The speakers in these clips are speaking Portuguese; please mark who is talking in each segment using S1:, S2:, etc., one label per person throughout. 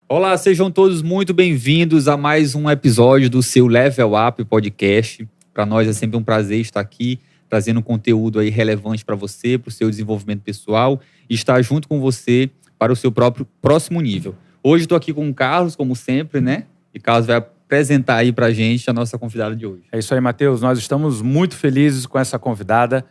S1: Olá, sejam todos muito bem-vindos a mais um episódio do seu Level Up Podcast. Para nós é sempre um prazer estar aqui, trazendo conteúdo aí relevante para você, para o seu desenvolvimento pessoal e estar junto com você para o seu próprio próximo nível. Hoje estou aqui com o Carlos, como sempre, né? E Carlos vai apresentar aí para a gente a nossa convidada de hoje.
S2: É isso aí, Matheus. Nós estamos muito felizes com essa convidada,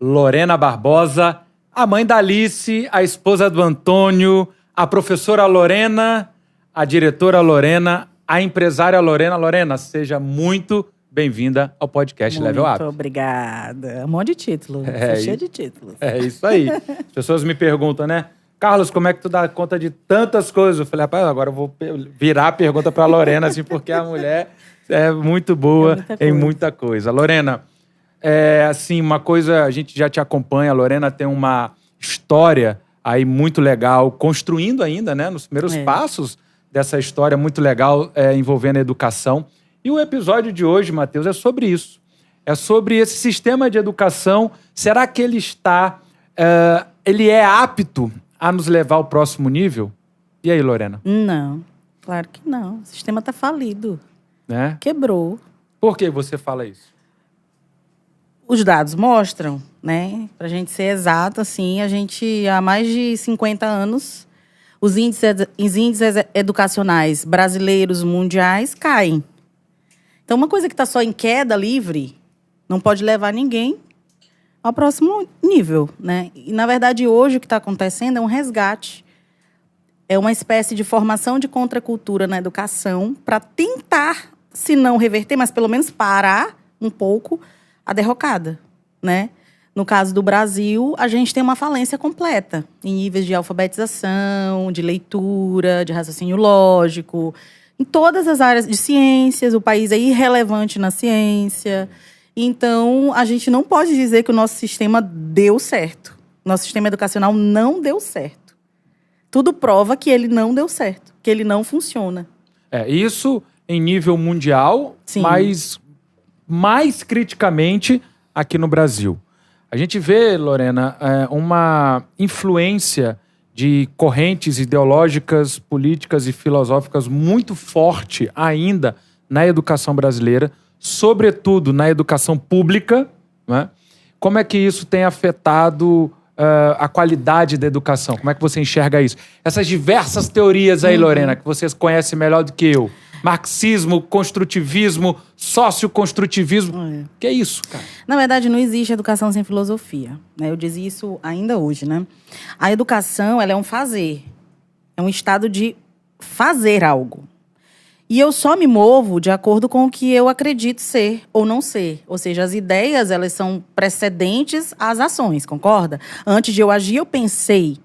S2: Lorena Barbosa, a mãe da Alice, a esposa do Antônio, a professora Lorena, a diretora Lorena, a empresária Lorena. Lorena, seja muito bem-vinda ao podcast Level Up.
S3: Muito obrigada. Um monte de título. Cheio de títulos.
S2: É isso aí. As pessoas me perguntam, né? Carlos, como é que tu dá conta de tantas coisas? Eu falei, rapaz, agora eu vou virar a pergunta para a Lorena, assim, porque a mulher é muito boa em muita coisa. Lorena, assim, uma coisa, a gente já te acompanha, a Lorena tem uma história aí muito legal, construindo ainda, né? Nos primeiros passos dessa história muito legal envolvendo a educação. E o episódio de hoje, Matheus, é sobre isso. É sobre esse sistema de educação. Será que ele ele é apto a nos levar ao próximo nível? E aí, Lorena?
S3: Não, claro que não. O sistema está falido.
S2: Né?
S3: Quebrou.
S2: Por que você fala isso?
S3: Os dados mostram, né? Para a gente ser exato, assim, a gente há mais de 50 anos, os índices educacionais brasileiros mundiais caem. Então, uma coisa que está só em queda livre não pode levar ninguém ao próximo nível, né? E, na verdade, hoje o que está acontecendo é um resgate. É uma espécie de formação de contracultura na educação para tentar, se não reverter, mas pelo menos parar um pouco a derrocada, né? No caso do Brasil, a gente tem uma falência completa em níveis de alfabetização, de leitura, de raciocínio lógico, em todas as áreas de ciências. O país é irrelevante na ciência. Então, a gente não pode dizer que o nosso sistema deu certo. Nosso sistema educacional não deu certo. Tudo prova que ele não deu certo, que ele não funciona.
S2: Isso em nível mundial,
S3: Sim.
S2: Mas mais criticamente aqui no Brasil. A gente vê, Lorena, uma influência de correntes ideológicas, políticas e filosóficas muito forte ainda na educação brasileira, sobretudo na educação pública, né? Como é que isso tem afetado a qualidade da educação? Como é que você enxerga isso? Essas diversas teorias aí, Lorena, que vocês conhecem melhor do que eu. Marxismo, construtivismo, socioconstrutivismo. Que é isso, cara?
S3: Na verdade, não existe educação sem filosofia, né? Eu dizia isso ainda hoje, né? A educação, ela é um fazer. É um estado de fazer algo. E eu só me movo de acordo com o que eu acredito ser ou não ser. Ou seja, as ideias, elas são precedentes às ações, concorda? Antes de eu agir, eu pensei.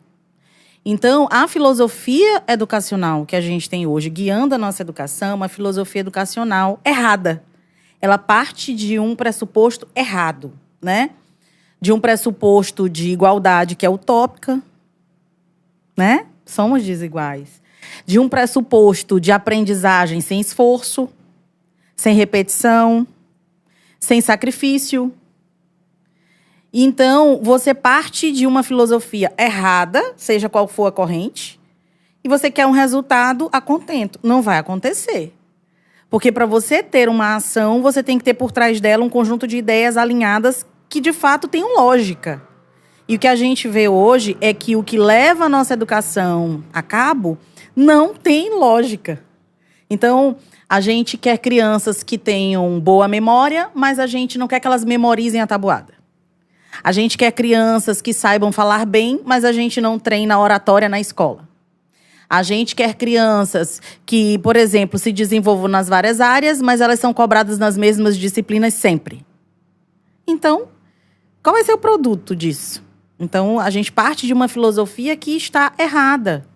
S3: Então, a filosofia educacional que a gente tem hoje, guiando a nossa educação, é uma filosofia educacional errada. Ela parte de um pressuposto errado, né? De um pressuposto de igualdade que é utópica, né? Somos desiguais. De um pressuposto de aprendizagem sem esforço, sem repetição, sem sacrifício. Então, você parte de uma filosofia errada, seja qual for a corrente, e você quer um resultado a contento. Não vai acontecer. Porque para você ter uma ação, você tem que ter por trás dela um conjunto de ideias alinhadas que, de fato, tenham lógica. E o que a gente vê hoje é que o que leva a nossa educação a cabo não tem lógica. Então, a gente quer crianças que tenham boa memória, mas a gente não quer que elas memorizem a tabuada. A gente quer crianças que saibam falar bem, mas a gente não treina a oratória na escola. A gente quer crianças que, por exemplo, se desenvolvam nas várias áreas, mas elas são cobradas nas mesmas disciplinas sempre. Então, qual vai ser o produto disso? Então, a gente parte de uma filosofia que está errada,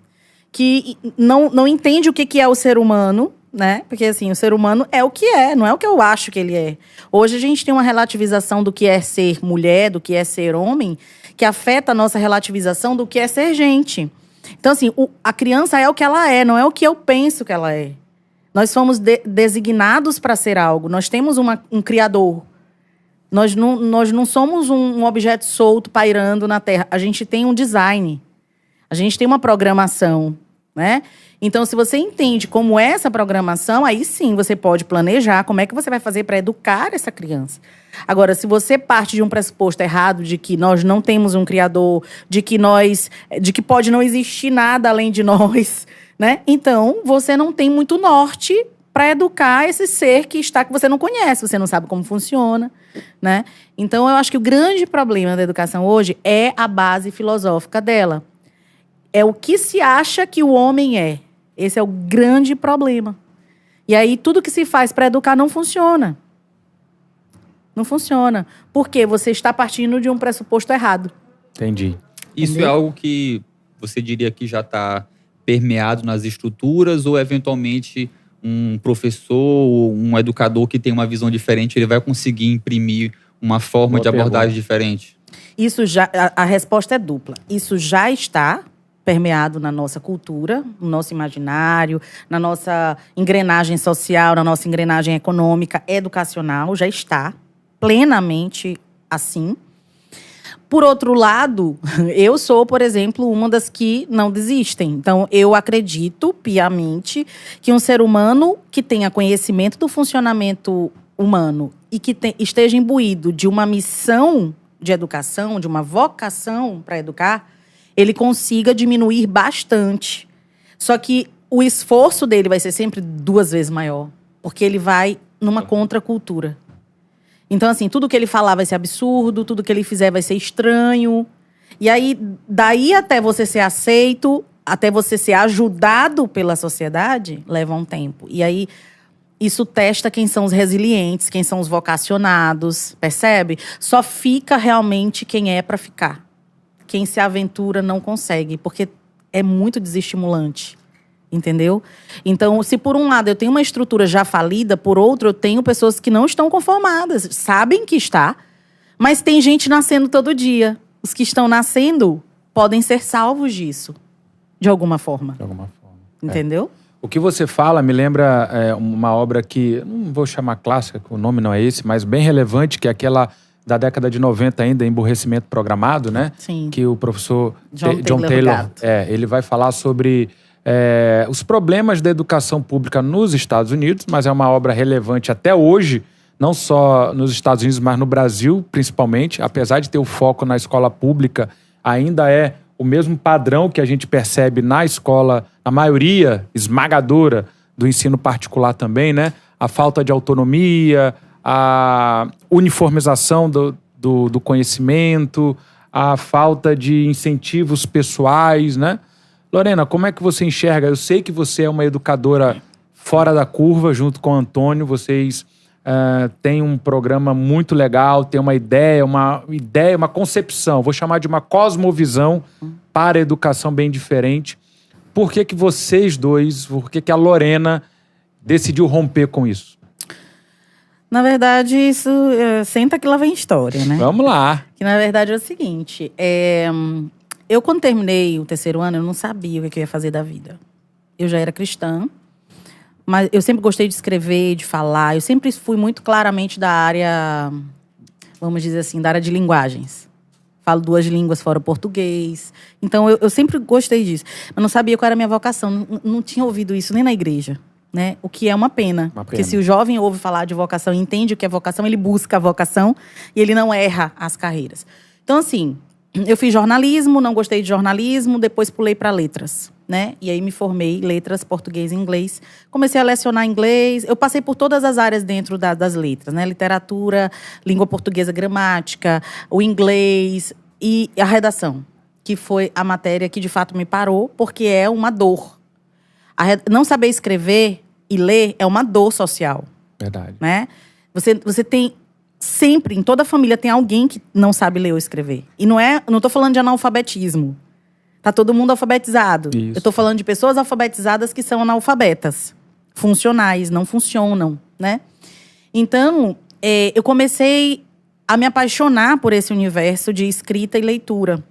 S3: que não entende o que é o ser humano, né? Porque, assim, o ser humano é o que é, não é o que eu acho que ele é. Hoje a gente tem uma relativização do que é ser mulher, do que é ser homem, que afeta a nossa relativização do que é ser gente. Então, assim, a criança é o que ela é, não é o que eu penso que ela é. Nós fomos designados para ser algo. Nós temos um criador. Nós não somos um objeto solto pairando na Terra. A gente tem um design. A gente tem uma programação, né? Então, se você entende como é essa programação, aí sim você pode planejar como é que você vai fazer para educar essa criança. Agora, se você parte de um pressuposto errado de que nós não temos um criador, de que pode não existir nada além de nós, né? Então, você não tem muito norte para educar esse ser que você não conhece, você não sabe como funciona, né? Então, eu acho que o grande problema da educação hoje é a base filosófica dela. É o que se acha que o homem é. Esse é o grande problema. E aí, tudo que se faz para educar não funciona. Não funciona. Porque você está partindo de um pressuposto errado.
S2: Entendi.
S1: Isso é algo que você diria que já está permeado nas estruturas ou, eventualmente, um professor ou um educador que tem uma visão diferente, ele vai conseguir imprimir uma forma de abordagem diferente?
S3: Isso já, a resposta é dupla. Isso já está permeado na nossa cultura, no nosso imaginário, na nossa engrenagem social, na nossa engrenagem econômica, educacional, já está plenamente assim. Por outro lado, eu sou, por exemplo, uma das que não desistem. Então, eu acredito piamente que um ser humano que tenha conhecimento do funcionamento humano e que esteja imbuído de uma missão de educação, de uma vocação para educar, ele consiga diminuir bastante. Só que o esforço dele vai ser sempre 2 vezes maior, porque ele vai numa contracultura. Então, assim, tudo que ele falar vai ser absurdo, tudo que ele fizer vai ser estranho. E aí, daí até você ser aceito, até você ser ajudado pela sociedade, leva um tempo. E aí, isso testa quem são os resilientes, quem são os vocacionados, percebe? Só fica realmente quem é para ficar. Quem se aventura não consegue, porque é muito desestimulante. Entendeu? Então, se por um lado eu tenho uma estrutura já falida, por outro eu tenho pessoas que não estão conformadas, sabem que está, mas tem gente nascendo todo dia. Os que estão nascendo podem ser salvos disso, de alguma forma.
S2: De alguma forma.
S3: Entendeu?
S2: O que você fala me lembra uma obra que, não vou chamar clássica, que o nome não é esse, mas bem relevante, que é aquela da década de 90 ainda, Emburrecimento Programado, né?
S3: Sim.
S2: Que o professor
S3: John Taylor
S2: ele vai falar sobre os problemas da educação pública nos Estados Unidos, mas é uma obra relevante até hoje, não só nos Estados Unidos, mas no Brasil, principalmente. Apesar de ter o foco na escola pública, ainda é o mesmo padrão que a gente percebe na escola, na maioria esmagadora do ensino particular também, né? A falta de autonomia, a uniformização do conhecimento, a falta de incentivos pessoais, né? Lorena, como é que você enxerga? Eu sei que você é uma educadora fora da curva, junto com o Antônio. Vocês têm um programa muito legal, têm uma ideia, uma concepção. Vou chamar de uma cosmovisão para a educação bem diferente. Por que vocês dois, por que a Lorena decidiu romper com isso?
S3: Na verdade, isso... senta que lá vem história, né?
S2: Vamos lá.
S3: Que na verdade é o seguinte... Eu, quando terminei o 3º ano, eu não sabia o que eu ia fazer da vida. Eu já era cristã, mas eu sempre gostei de escrever, de falar. Eu sempre fui muito claramente da área, vamos dizer assim, da área de linguagens. Falo 2 línguas fora o português. Então, eu sempre gostei disso. Mas não sabia qual era a minha vocação. Não tinha ouvido isso nem na igreja, né? O que é uma pena. Porque se o jovem ouve falar de vocação e entende o que é vocação, ele busca a vocação e ele não erra as carreiras. Então, assim... Eu fiz jornalismo, não gostei de jornalismo, depois pulei para letras, né? E aí me formei letras, português e inglês. Comecei a lecionar inglês. Eu passei por todas as áreas dentro das letras, né? Literatura, língua portuguesa, gramática, o inglês e a redação, que foi a matéria que de fato me parou, porque é uma dor. Não saber escrever e ler é uma dor social.
S2: Verdade.
S3: Né? Você tem... Sempre, em toda família, tem alguém que não sabe ler ou escrever. E não tô falando de analfabetismo. Tá todo mundo alfabetizado.
S2: Isso.
S3: Eu tô falando de pessoas alfabetizadas que são analfabetas. Funcionais, não funcionam, né? Então, eu comecei a me apaixonar por esse universo de escrita e leitura.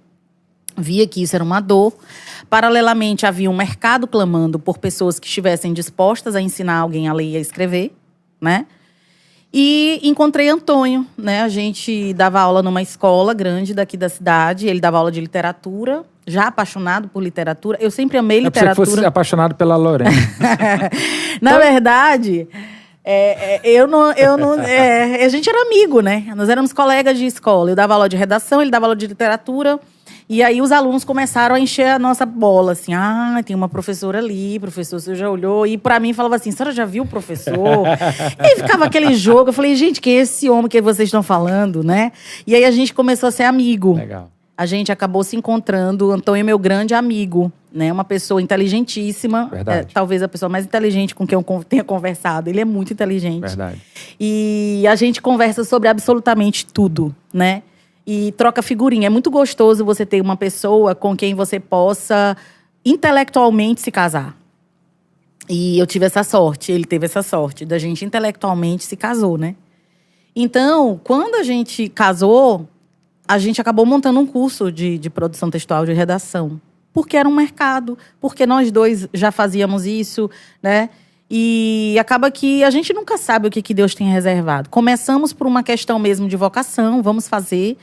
S3: Via que isso era uma dor. Paralelamente, havia um mercado clamando por pessoas que estivessem dispostas a ensinar alguém a ler e a escrever, né? E encontrei Antônio, né? A gente dava aula numa escola grande daqui da cidade. Ele dava aula de literatura já apaixonado por literatura. Eu sempre amei literatura.
S2: Eu pensei que fosse apaixonado pela Lorena.
S3: Na verdade, a gente era amigo, né? Nós éramos colegas de escola. Eu dava aula de redação, ele dava aula de literatura. E aí os alunos começaram a encher a nossa bola, assim. Ah, tem uma professora ali, professor, você já olhou? E pra mim falava assim, a senhora já viu o professor? E aí ficava aquele jogo. Eu falei, gente, quem é esse homem que vocês estão falando, né? E aí a gente começou a ser amigo.
S2: Legal.
S3: A gente acabou se encontrando. O Antônio é meu grande amigo, né? Uma pessoa inteligentíssima.
S2: Verdade.
S3: Talvez a pessoa mais inteligente com quem eu tenha conversado. Ele é muito inteligente.
S2: Verdade.
S3: E a gente conversa sobre absolutamente tudo, né? E troca figurinha. É muito gostoso você ter uma pessoa com quem você possa intelectualmente se casar. E eu tive essa sorte, ele teve essa sorte, da gente intelectualmente se casou, né? Então, quando a gente casou, a gente acabou montando um curso de produção textual, de redação. Porque era um mercado, porque nós dois já fazíamos isso, né? E acaba que a gente nunca sabe o que Deus tem reservado. Começamos por uma questão mesmo de vocação, vamos fazer.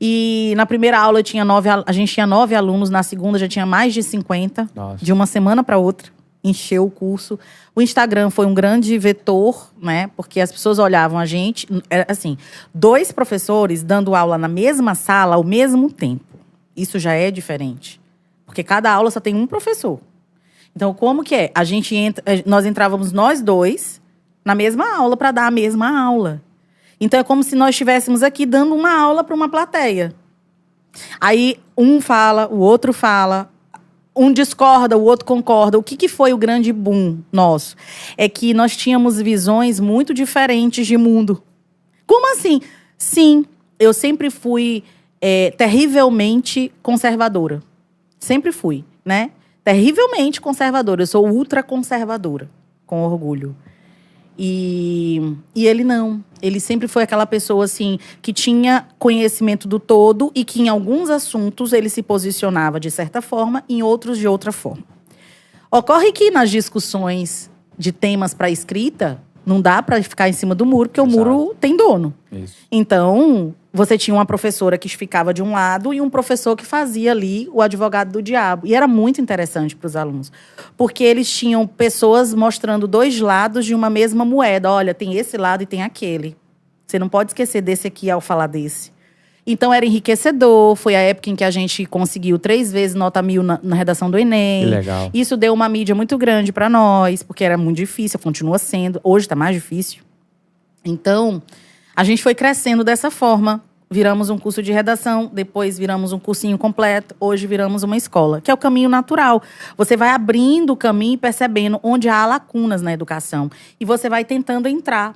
S3: E na primeira aula a gente tinha 9 alunos, na segunda já tinha mais de 50.
S2: Nossa.
S3: De uma semana para outra, encheu o curso. O Instagram foi um grande vetor, né? Porque as pessoas olhavam a gente, assim, 2 professores dando aula na mesma sala ao mesmo tempo. Isso já é diferente. Porque cada aula só tem um professor. Então, como que é? Nós entrávamos nós 2 na mesma aula para dar a mesma aula. Então, é como se nós estivéssemos aqui dando uma aula para uma plateia. Aí, um fala, o outro fala, um discorda, o outro concorda. O que foi o grande boom nosso? É que nós tínhamos visões muito diferentes de mundo. Como assim? Sim, eu sempre fui terrivelmente conservadora. Sempre fui, né? Terrivelmente conservadora. Eu sou ultra conservadora, com orgulho. E ele não. Ele sempre foi aquela pessoa, assim, que tinha conhecimento do todo e que em alguns assuntos ele se posicionava de certa forma, em outros de outra forma. Ocorre que nas discussões de temas para escrita, não dá para ficar em cima do muro, porque
S2: Exato.
S3: O muro tem dono.
S2: Isso.
S3: Então, você tinha uma professora que ficava de um lado e um professor que fazia ali o advogado do diabo. E era muito interessante para os alunos. Porque eles tinham pessoas mostrando 2 lados de uma mesma moeda. Olha, tem esse lado e tem aquele. Você não pode esquecer desse aqui ao falar desse. Então, era enriquecedor. Foi a época em que a gente conseguiu 3 vezes nota 1000 na redação do Enem.
S2: Que legal.
S3: Isso deu uma mídia muito grande para nós, porque era muito difícil, continua sendo. Hoje está mais difícil. Então, a gente foi crescendo dessa forma. Viramos um curso de redação, depois viramos um cursinho completo, hoje viramos uma escola, que é o caminho natural. Você vai abrindo o caminho e percebendo onde há lacunas na educação. E você vai tentando entrar.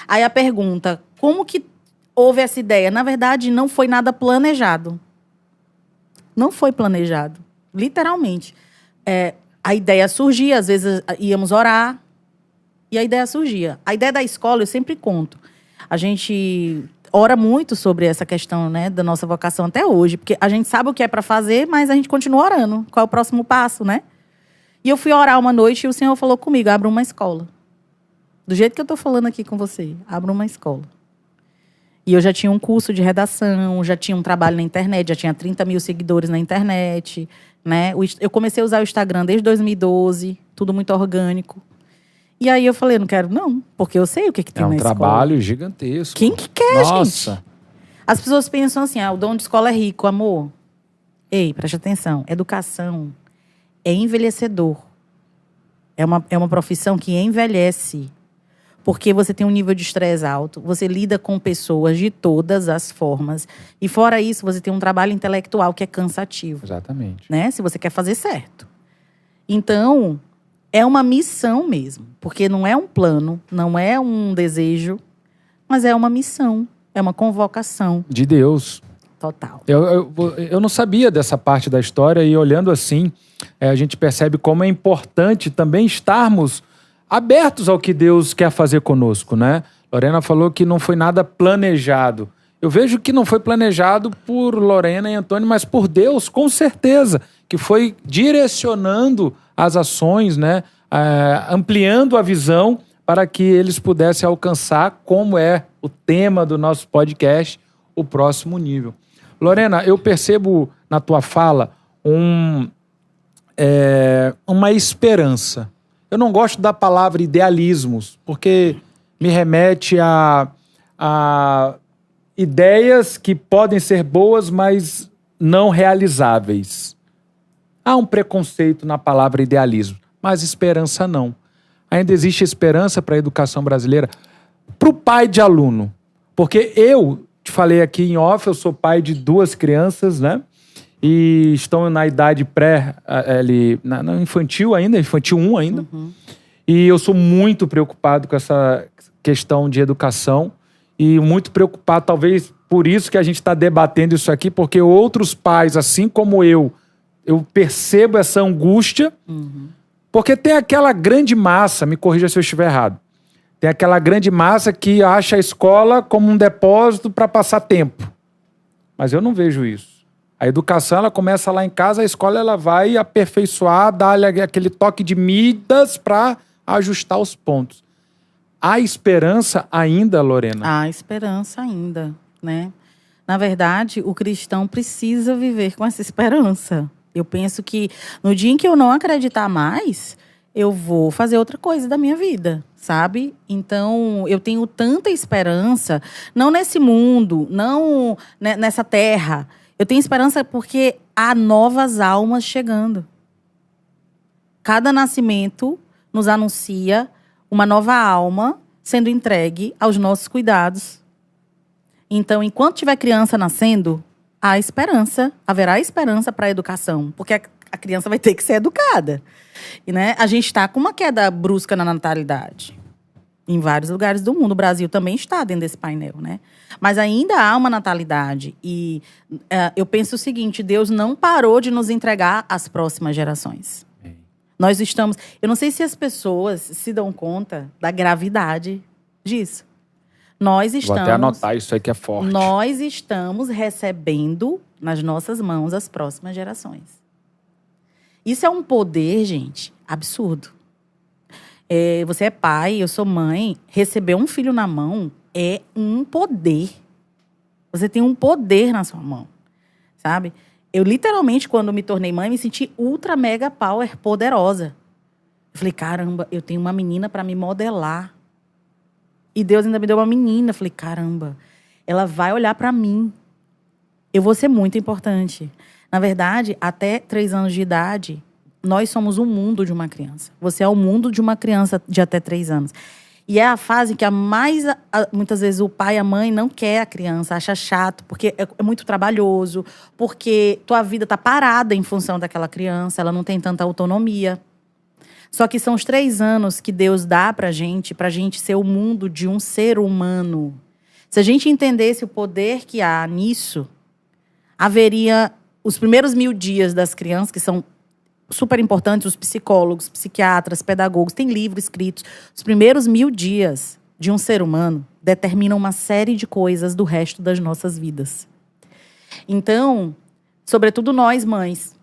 S3: Aí a pergunta, como que houve essa ideia? Na verdade, não foi nada planejado. Não foi planejado. Literalmente. A ideia surgia, às vezes íamos orar, e a ideia surgia. A ideia da escola, eu sempre conto. A gente ora muito sobre essa questão, né, da nossa vocação até hoje. Porque a gente sabe o que é para fazer, mas a gente continua orando. Qual é o próximo passo, né? E eu fui orar uma noite e o Senhor falou comigo, abra uma escola. Do jeito que eu tô falando aqui com você, abra uma escola. E eu já tinha um curso de redação, já tinha um trabalho na internet, já tinha 30 mil seguidores na internet, né? Eu comecei a usar o Instagram desde 2012, tudo muito orgânico. E aí eu falei, não quero não, porque eu sei o que tem na escola.
S2: É um trabalho gigantesco.
S3: Quem que quer,
S2: Nossa.
S3: gente? As pessoas pensam assim, o dono de escola é rico, amor. Ei, preste atenção, educação é envelhecedor. É uma profissão que envelhece. Porque você tem um nível de estresse alto, você lida com pessoas de todas as formas. E fora isso, você tem um trabalho intelectual que é cansativo.
S2: Exatamente.
S3: Né? Se você quer fazer certo. Então, é uma missão mesmo. Porque não é um plano, não é um desejo, mas é uma missão, é uma convocação.
S2: De Deus.
S3: Total.
S2: Eu não sabia dessa parte da história e olhando assim, a gente percebe como é importante também estarmos abertos ao que Deus quer fazer conosco, né? Lorena falou que não foi nada planejado. Eu vejo que não foi planejado por Lorena e Antônio, mas por Deus, com certeza, que foi direcionando as ações, né? Ampliando a visão para que eles pudessem alcançar, como é o tema do nosso podcast, o próximo nível. Lorena, eu percebo na tua fala uma esperança. Eu não gosto da palavra idealismos, porque me remete a ideias que podem ser boas, mas não realizáveis. Há um preconceito na palavra idealismo, mas esperança não. Ainda existe esperança para a educação brasileira, para o pai de aluno. Porque eu te falei aqui em off, eu sou pai de 2 crianças, né? E estão na idade infantil ainda, infantil 1 ainda. Uhum. E eu sou muito preocupado com essa questão de educação e muito preocupado, talvez por isso que a gente está debatendo isso aqui, porque outros pais, assim como eu percebo essa angústia, porque tem aquela grande massa, me corrija se eu estiver errado, tem aquela grande massa que acha a escola como um depósito para passar tempo. Mas eu não vejo isso. A educação, ela começa lá em casa, a escola ela vai aperfeiçoar, dar aquele toque de Midas para ajustar os pontos. Há esperança ainda, Lorena?
S3: Há esperança ainda, né? Na verdade, o cristão precisa viver com essa esperança. Eu penso que no dia em que eu não acreditar mais, eu vou fazer outra coisa da minha vida, sabe? Então, eu tenho tanta esperança, não nesse mundo, não nessa terra. Eu tenho esperança porque há novas almas chegando. Cada nascimento nos anuncia uma nova alma sendo entregue aos nossos cuidados. Então, enquanto tiver criança nascendo, há esperança, haverá esperança para a educação, porque a criança vai ter que ser educada. E, né, a gente está com uma queda brusca na natalidade. Em vários lugares do mundo. O Brasil também está dentro desse painel, né? Mas ainda há uma natalidade. E eu penso o seguinte, Deus não parou de nos entregar às próximas gerações. Nós estamos... Eu não sei se as pessoas se dão conta da gravidade disso. Nós estamos...
S2: Vou até anotar isso aí que é forte.
S3: Nós estamos recebendo nas nossas mãos as próximas gerações. Isso é um poder, gente, absurdo. Você é pai, eu sou mãe. Receber um filho na mão é um poder. Você tem um poder na sua mão, sabe? Eu, literalmente, quando me tornei mãe, me senti ultra mega power poderosa. Eu falei, caramba, eu tenho uma menina para me modelar. E Deus ainda me deu uma menina. Eu falei, caramba, ela vai olhar para mim. Eu vou ser muito importante. Na verdade, até 3 anos de idade, nós somos o mundo de uma criança. Você é o mundo de uma criança de até 3 anos. E é a fase que muitas vezes o pai e a mãe não quer a criança, acha chato, porque é muito trabalhoso, porque tua vida está parada em função daquela criança, ela não tem tanta autonomia. Só que são os 3 anos que Deus dá pra gente ser o mundo de um ser humano. Se a gente entendesse o poder que há nisso, haveria os primeiros 1000 dias das crianças, que são super importantes, os psicólogos, psiquiatras, pedagogos, tem livros escritos. Os primeiros 1000 dias de um ser humano determinam uma série de coisas do resto das nossas vidas. Então, sobretudo nós, mães,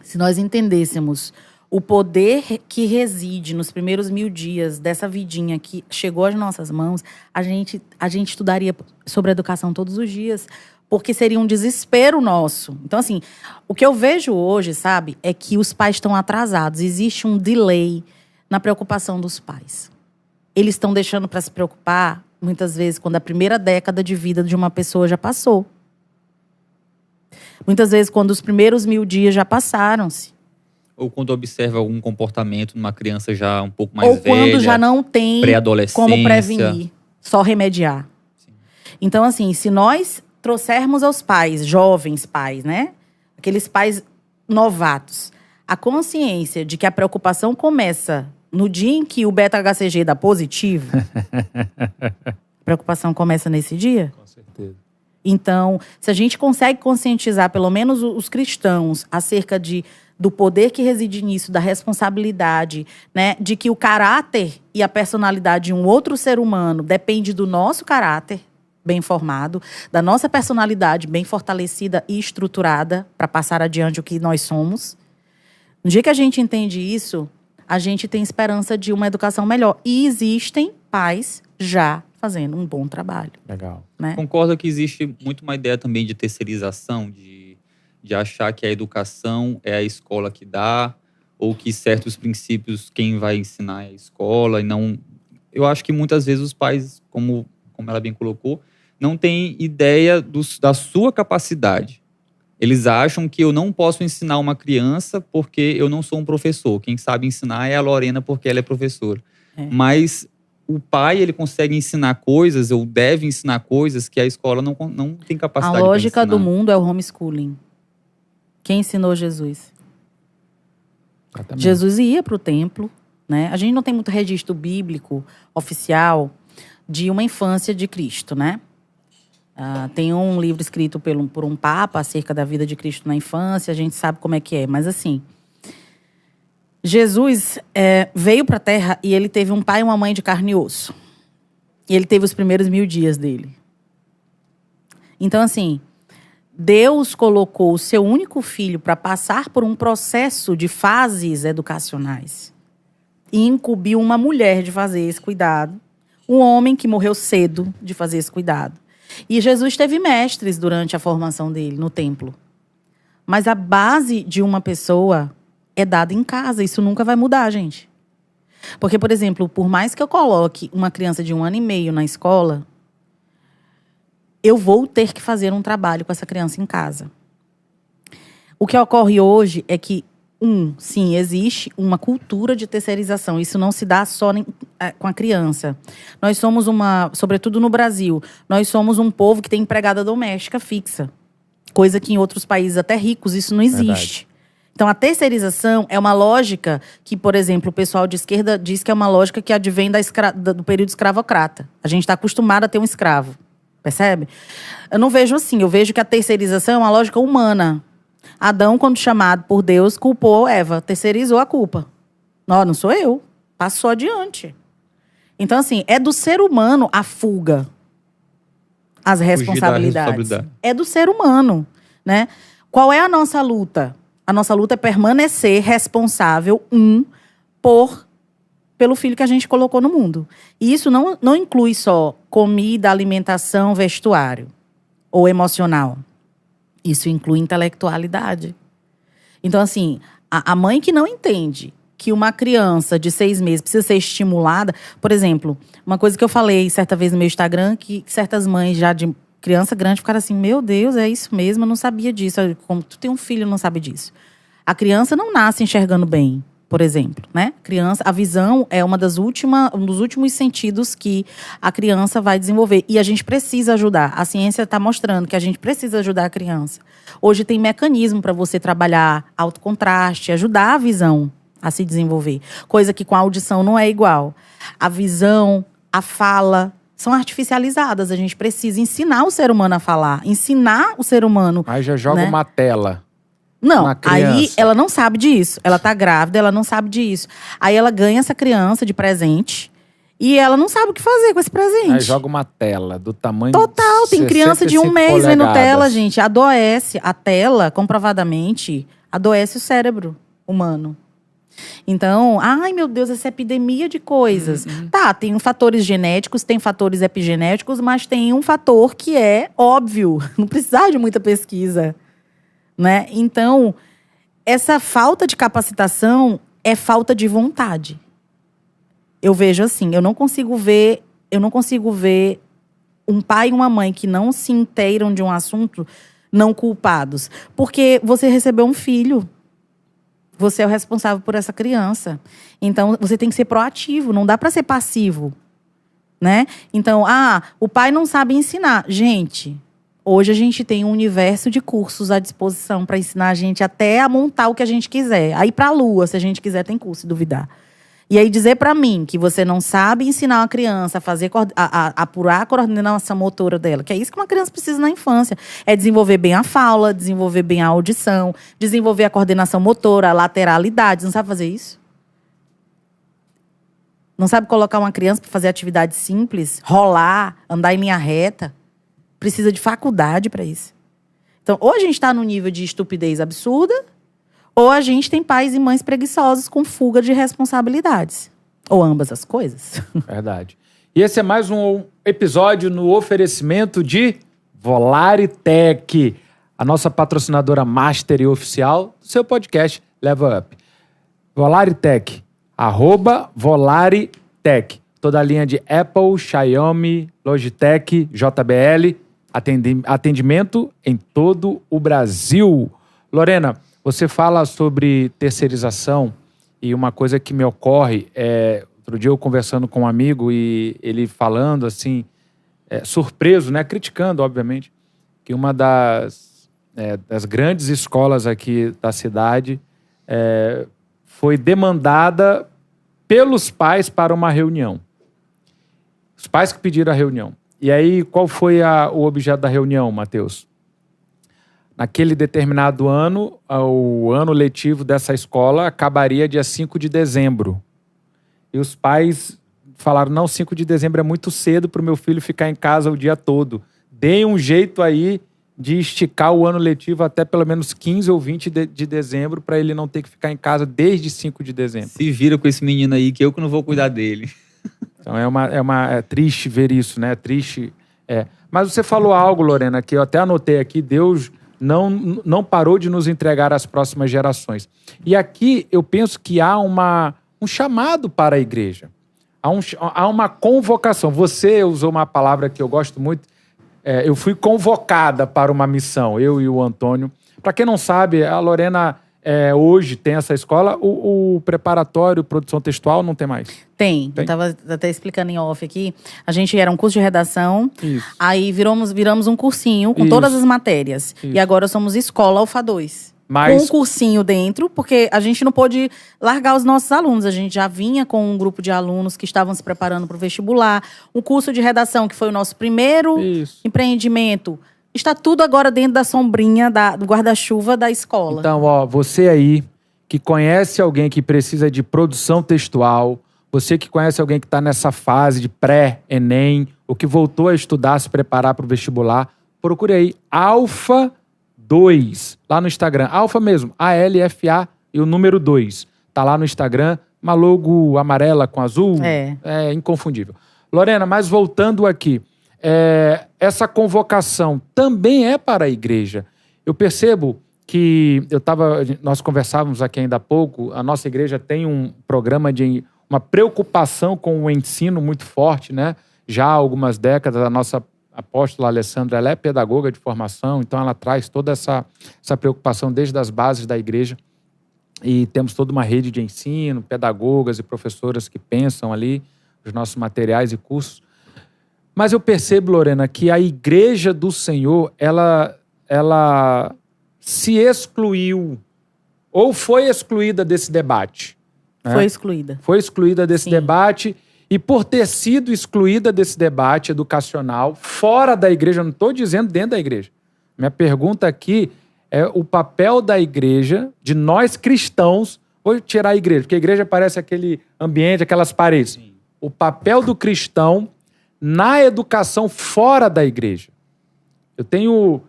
S3: se nós entendêssemos o poder que reside nos primeiros 1000 dias dessa vidinha que chegou às nossas mãos, a gente estudaria sobre educação todos os dias, porque seria um desespero nosso. Então, assim, o que eu vejo hoje, sabe, é que os pais estão atrasados. Existe um delay na preocupação dos pais. Eles estão deixando para se preocupar, muitas vezes, quando a primeira década de vida de uma pessoa já passou. Muitas vezes, quando os primeiros 1000 dias já passaram-se.
S1: Ou quando observa algum comportamento numa criança já um pouco mais velha.
S3: Ou quando já não tem como prevenir, só remediar.
S1: Sim.
S3: Então, assim, se nós trouxermos aos pais, jovens pais, né? Aqueles pais novatos, a consciência de que a preocupação começa no dia em que o beta-HCG dá positivo. A preocupação começa nesse dia?
S2: Com certeza.
S3: Então, se a gente consegue conscientizar, pelo menos os cristãos, acerca do poder que reside nisso, da responsabilidade, né? De que o caráter e a personalidade de um outro ser humano depende do nosso caráter bem formado, da nossa personalidade bem fortalecida e estruturada para passar adiante o que nós somos. No dia que a gente entende isso, a gente tem esperança de uma educação melhor. E existem pais já fazendo um bom trabalho.
S2: Legal.
S3: Né?
S1: Concordo que existe muito uma ideia também de terceirização, de De achar que a educação é a escola que dá, ou que certos princípios quem vai ensinar é a escola, e não... Eu acho que muitas vezes os pais, como ela bem colocou, não têm ideia da sua capacidade. Eles acham que eu não posso ensinar uma criança porque eu não sou um professor. Quem sabe ensinar é a Lorena porque ela é professora. Mas o pai, ele consegue ensinar coisas, ou deve ensinar coisas que a escola não tem capacidade de ensinar.
S3: A lógica do mundo é o homeschooling. Quem ensinou Jesus?
S2: Exatamente.
S3: Jesus ia para o templo, né? A gente não tem muito registro bíblico oficial de uma infância de Cristo, né? Tem um livro escrito por um papa acerca da vida de Cristo na infância, a gente sabe como é que é. Mas assim, Jesus veio para a Terra e ele teve um pai e uma mãe de carne e osso. E ele teve os primeiros 1000 dias dele. Então assim, Deus colocou o seu único filho para passar por um processo de fases educacionais. E incumbiu uma mulher de fazer esse cuidado. Um homem que morreu cedo de fazer esse cuidado. E Jesus teve mestres durante a formação dele no templo. Mas a base de uma pessoa é dada em casa. Isso nunca vai mudar, gente. Porque, por exemplo, por mais que eu coloque uma criança de 1 ano e meio na escola, eu vou ter que fazer um trabalho com essa criança em casa. O que ocorre hoje é que, sim, existe uma cultura de terceirização. Isso não se dá só com a criança. Nós somos sobretudo no Brasil, nós somos um povo que tem empregada doméstica fixa. Coisa que em outros países até ricos isso não existe.
S2: Verdade.
S3: Então a terceirização é uma lógica que, por exemplo, o pessoal de esquerda diz que é uma lógica que advém do período escravocrata. A gente está acostumado a ter um escravo. Percebe? Eu não vejo assim. Eu vejo que a terceirização é uma lógica humana. Adão, quando chamado por Deus, culpou Eva, terceirizou a culpa. Não sou eu. Passou adiante. Então, assim, é do ser humano a fuga. As responsabilidades. É do ser humano, né? Qual é a nossa luta? A nossa luta é permanecer responsável, pelo filho que a gente colocou no mundo. E isso não inclui só comida, alimentação, vestuário ou emocional. Isso inclui intelectualidade. Então, assim, a mãe que não entende que uma criança de 6 meses precisa ser estimulada... Por exemplo, uma coisa que eu falei certa vez no meu Instagram, que certas mães já de criança grande ficaram assim, meu Deus, é isso mesmo, eu não sabia disso. Como tu tem um filho, não sabe disso. A criança não nasce enxergando bem, por exemplo, né? A visão é um dos últimos sentidos que a criança vai desenvolver. E a gente precisa ajudar. A ciência está mostrando que a gente precisa ajudar a criança. Hoje tem mecanismo para você trabalhar alto contraste, ajudar a visão a se desenvolver. Coisa que com a audição não é igual. A visão, a fala são artificializadas. A gente precisa ensinar o ser humano a falar. Ensinar o ser humano...
S2: Mas já joga, né, uma tela.
S3: Não, aí ela não sabe disso. Ela tá grávida, ela não sabe disso. Aí ela ganha essa criança de presente e ela não sabe o que fazer com esse presente.
S2: Aí joga uma tela do tamanho...
S3: Total, tem criança de 1 mês vendo tela, gente. Adoece. A tela, comprovadamente, adoece o cérebro humano. Então, ai meu Deus, essa epidemia de coisas. Tá, tem fatores genéticos, tem fatores epigenéticos, mas tem um fator que é óbvio. Não precisa de muita pesquisa. Né? Então, essa falta de capacitação é falta de vontade. Eu vejo assim, eu não consigo ver um pai e uma mãe que não se inteiram de um assunto não culpados. Porque você recebeu um filho. Você é o responsável por essa criança. Então, você tem que ser proativo, não dá para ser passivo. Né? Então, o pai não sabe ensinar. Gente... Hoje a gente tem um universo de cursos à disposição para ensinar a gente até a montar o que a gente quiser. Aí para a Lua, se a gente quiser, tem curso, se duvidar. E aí dizer para mim que você não sabe ensinar uma criança a fazer a apurar a coordenação motora dela, que é isso que uma criança precisa na infância, é desenvolver bem a fala, desenvolver bem a audição, desenvolver a coordenação motora, a lateralidade. Não sabe fazer isso? Não sabe colocar uma criança para fazer atividade simples, rolar, andar em linha reta? Precisa de faculdade para isso. Então, ou a gente está no nível de estupidez absurda, ou a gente tem pais e mães preguiçosos com fuga de responsabilidades. Ou ambas as coisas.
S2: Verdade. E esse é mais um episódio no oferecimento de Volaritec. a nossa patrocinadora master e oficial do seu podcast Level Up. Volaritech, @Volaritech. Toda a linha de Apple, Xiaomi, Logitech, JBL, atendimento em todo o Brasil. Lorena, você fala sobre terceirização e uma coisa que me ocorre, outro dia eu conversando com um amigo e ele falando assim, surpreso, né, criticando, obviamente, que uma das grandes escolas aqui da cidade foi demandada pelos pais para uma reunião. Os pais que pediram a reunião. E aí, qual foi o objeto da reunião, Matheus? Naquele determinado ano, o ano letivo dessa escola acabaria dia 5 de dezembro. E os pais falaram, não, 5 de dezembro é muito cedo para o meu filho ficar em casa o dia todo. Deem um jeito aí de esticar o ano letivo até pelo menos 15 ou 20 de dezembro para ele não ter que ficar em casa desde 5 de dezembro.
S1: Se vira com esse menino aí que eu que não vou cuidar dele.
S2: Então é triste ver isso, né? É triste. Mas você falou algo, Lorena, que eu até anotei aqui, Deus não parou de nos entregar às próximas gerações. E aqui eu penso que há um chamado para a igreja. Há uma convocação. Você usou uma palavra que eu gosto muito. Eu fui convocada para uma missão, eu e o Antônio. Para quem não sabe, a Lorena hoje tem essa escola. O preparatório, produção textual, não tem mais?
S3: Tem. Eu estava até explicando em off aqui. A gente era um curso de redação. Isso. Aí viramos um cursinho com todas as matérias. Isso. E agora somos escola Alfa 2. Com um cursinho dentro, porque a gente não pôde largar os nossos alunos. A gente já vinha com um grupo de alunos que estavam se preparando para o vestibular. Um curso de redação, que foi o nosso primeiro empreendimento. Está tudo agora dentro da sombrinha do guarda-chuva da escola.
S2: Então, você aí que conhece alguém que precisa de produção textual, você que conhece alguém que está nessa fase de pré-ENEM, ou que voltou a estudar, se preparar para o vestibular, procure aí Alfa 2, lá no Instagram. Alfa mesmo, ALFA e o número 2. Tá lá no Instagram, uma logo amarela com azul. É inconfundível. Lorena, mas voltando aqui, essa convocação também é para a igreja. Eu percebo que nós conversávamos aqui ainda há pouco, a nossa igreja tem um programa de uma preocupação com o ensino muito forte, né? Já há algumas décadas, a nossa apóstola Alessandra, ela é pedagoga de formação, então ela traz toda essa preocupação desde as bases da igreja. E temos toda uma rede de ensino, pedagogas e professoras que pensam ali os nossos materiais e cursos. Mas eu percebo, Lorena, que a igreja do Senhor, ela se excluiu ou foi excluída desse debate. Né?
S3: Foi excluída.
S2: Foi excluída desse debate. E por ter sido excluída desse debate educacional, fora da igreja, não estou dizendo dentro da igreja. Minha pergunta aqui é o papel da igreja, de nós cristãos, vou tirar a igreja, porque a igreja parece aquele ambiente, aquelas paredes. Sim. O papel do cristão na educação fora da igreja. Eu tenho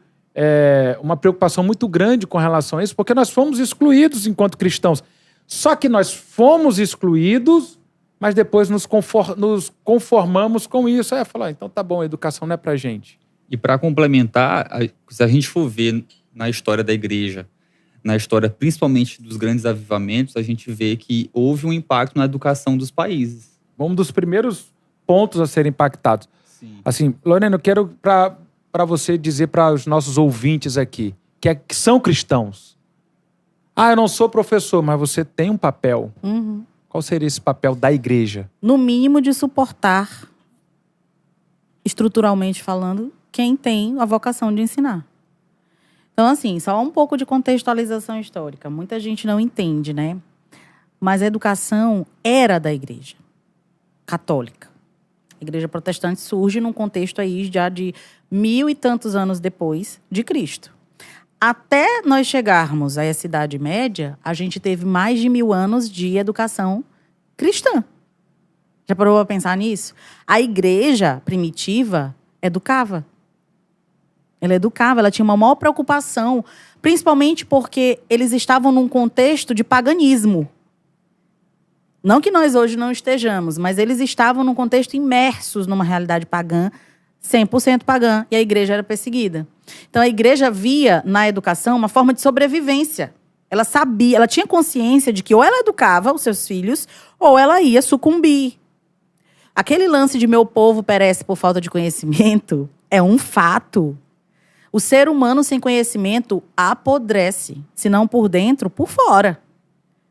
S2: uma preocupação muito grande com relação a isso, porque nós fomos excluídos enquanto cristãos. Só que nós fomos excluídos, mas depois nos conformamos com isso. Falar, então tá bom, a educação não é pra gente.
S1: E para complementar, se a gente for ver na história da igreja, na história principalmente dos grandes avivamentos, a gente vê que houve um impacto na educação dos países.
S2: Um dos primeiros pontos a serem impactados. Sim. Assim, Lorena, eu quero para você dizer para os nossos ouvintes aqui, que são cristãos. Eu não sou professor, mas você tem um papel.
S3: Uhum.
S2: Qual seria esse papel da igreja?
S3: No mínimo de suportar, estruturalmente falando, quem tem a vocação de ensinar. Então, assim, só um pouco de contextualização histórica. Muita gente não entende, né? Mas a educação era da igreja católica. A igreja protestante surge num contexto aí já de 1000 e tantos anos depois de Cristo. Até nós chegarmos à Idade Média, a gente teve mais de 1000 anos de educação cristã. Já parou para pensar nisso? A igreja primitiva educava. Ela educava, ela tinha uma maior preocupação, principalmente porque eles estavam num contexto de paganismo. Não que nós hoje não estejamos, mas eles estavam num contexto imersos numa realidade pagã, 100% pagã, e a igreja era perseguida. Então, a igreja via na educação uma forma de sobrevivência. Ela sabia, ela tinha consciência de que ou ela educava os seus filhos, ou ela ia sucumbir. Aquele lance de meu povo perece por falta de conhecimento é um fato. O ser humano sem conhecimento apodrece, se não por dentro, por fora,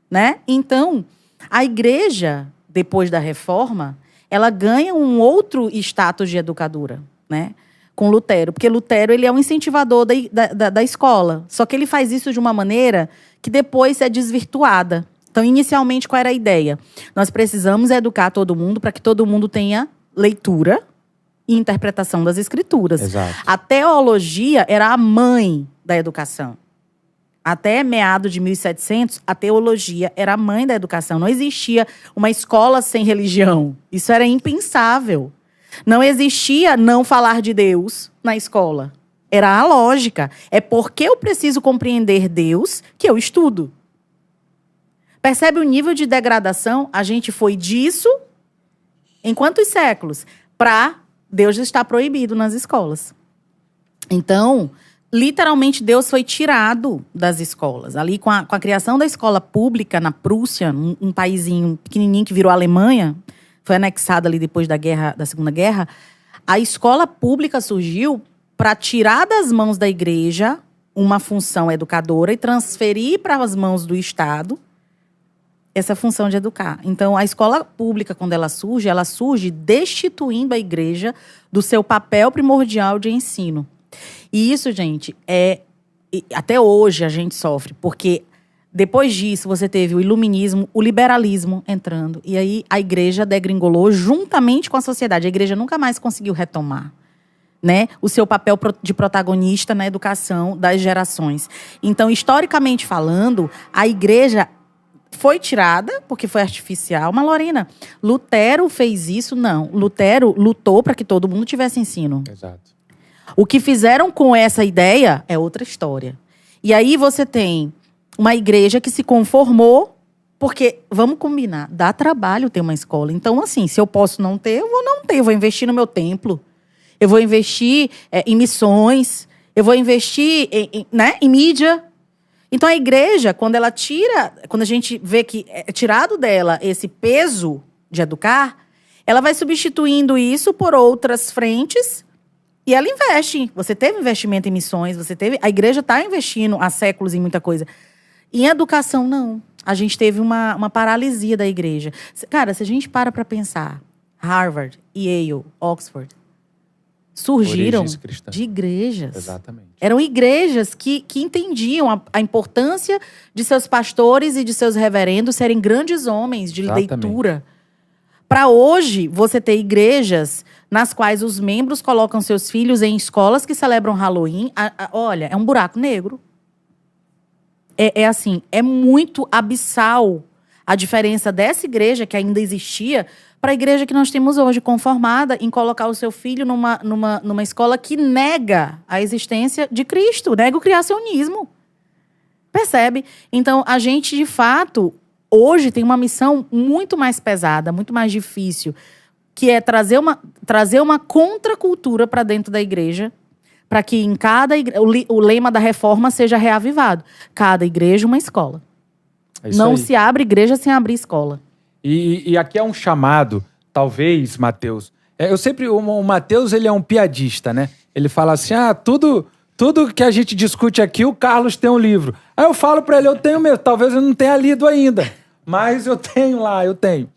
S3: né? Então, a igreja, depois da reforma, ela ganha um outro status de educadora, né? Com Lutero. Porque Lutero, ele é um incentivador da escola. Só que ele faz isso de uma maneira que depois é desvirtuada. Então, inicialmente, qual era a ideia? Nós precisamos educar todo mundo para que todo mundo tenha leitura e interpretação das escrituras.
S2: Exato.
S3: A teologia era a mãe da educação. Até meados de 1700, a teologia era a mãe da educação. Não existia uma escola sem religião. Isso era impensável. Não existia não falar de Deus na escola. Era a lógica. É porque eu preciso compreender Deus que eu estudo. Percebe o nível de degradação? A gente foi disso, em quantos séculos? Para Deus estar proibido nas escolas. Então, literalmente, Deus foi tirado das escolas. Ali, com a criação da escola pública na Prússia, um paísinho pequenininho que virou Alemanha, foi anexado ali depois da Segunda Guerra, a escola pública surgiu para tirar das mãos da igreja uma função educadora e transferir para as mãos do Estado essa função de educar. Então, a escola pública, quando ela surge destituindo a igreja do seu papel primordial de ensino. E isso, gente, até hoje a gente sofre, porque depois disso você teve o iluminismo, o liberalismo entrando. E aí a igreja degringolou juntamente com a sociedade. A igreja nunca mais conseguiu retomar, né, o seu papel de protagonista na educação das gerações. Então, historicamente falando, a igreja foi tirada, porque foi artificial. Mas, Lorena, Lutero fez isso? Não. Lutero lutou para que todo mundo tivesse ensino.
S2: Exato.
S3: O que fizeram com essa ideia é outra história. E aí você tem uma igreja que se conformou, porque, vamos combinar, dá trabalho ter uma escola. Então, assim, se eu posso não ter, eu vou não ter. Eu vou investir no meu templo. Eu vou investir em missões. Eu vou investir em mídia. Então, a igreja, quando a gente vê que é tirado dela esse peso de educar, ela vai substituindo isso por outras frentes e ela investe. Você teve investimento em missões, a igreja está investindo há séculos em muita coisa. Em educação, não. A gente teve uma paralisia da igreja. Cara, se a gente para pensar, Harvard, Yale, Oxford, surgiram de igrejas.
S2: Exatamente.
S3: Eram igrejas que entendiam a importância de seus pastores e de seus reverendos serem grandes homens de leitura. Para hoje, você ter igrejas nas quais os membros colocam seus filhos em escolas que celebram Halloween. Olha, é um buraco negro. É assim, é muito abissal a diferença dessa igreja que ainda existia para a igreja que nós temos hoje, conformada em colocar o seu filho numa escola que nega a existência de Cristo, nega o criacionismo. Percebe? Então, a gente, de fato, hoje tem uma missão muito mais pesada, muito mais difícil, que é trazer uma contracultura para dentro da igreja, para que em cada igreja, o lema da reforma seja reavivado. Cada igreja, uma escola. Não se abre igreja sem abrir escola.
S2: E aqui é um chamado, talvez, Mateus. O Mateus, ele é um piadista, né? Ele fala assim, tudo que a gente discute aqui, o Carlos tem um livro. Aí eu falo pra ele, eu tenho mesmo, talvez eu não tenha lido ainda, mas eu tenho lá, eu tenho.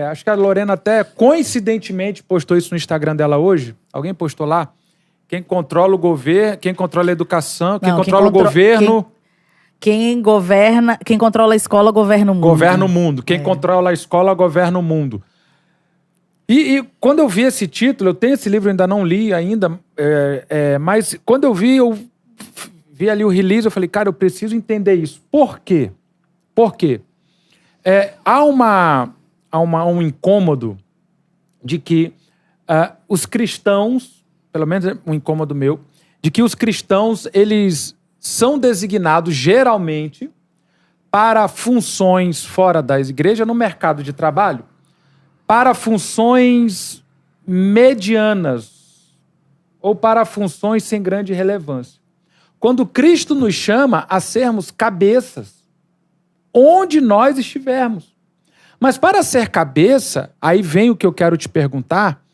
S2: Acho que a Lorena até, coincidentemente, postou isso no Instagram dela hoje. Alguém postou lá? Quem controla o governo, quem controla a educação, quem controla o governo...
S3: Quem controla a escola, governa o mundo.
S2: Governa o mundo. Quem controla a escola, governa o mundo. E quando eu vi esse título, eu tenho esse livro, ainda não li ainda, mas quando eu vi ali o release, eu falei, cara, eu preciso entender isso. Por quê? Por quê? Há um incômodo de que os cristãos, pelo menos é um incômodo meu, de que os cristãos, eles são designados, geralmente, para funções fora da igreja, no mercado de trabalho, para funções medianas ou para funções sem grande relevância. Quando Cristo nos chama a sermos cabeças, onde nós estivermos. Mas para ser cabeça, aí vem o que eu quero te perguntar,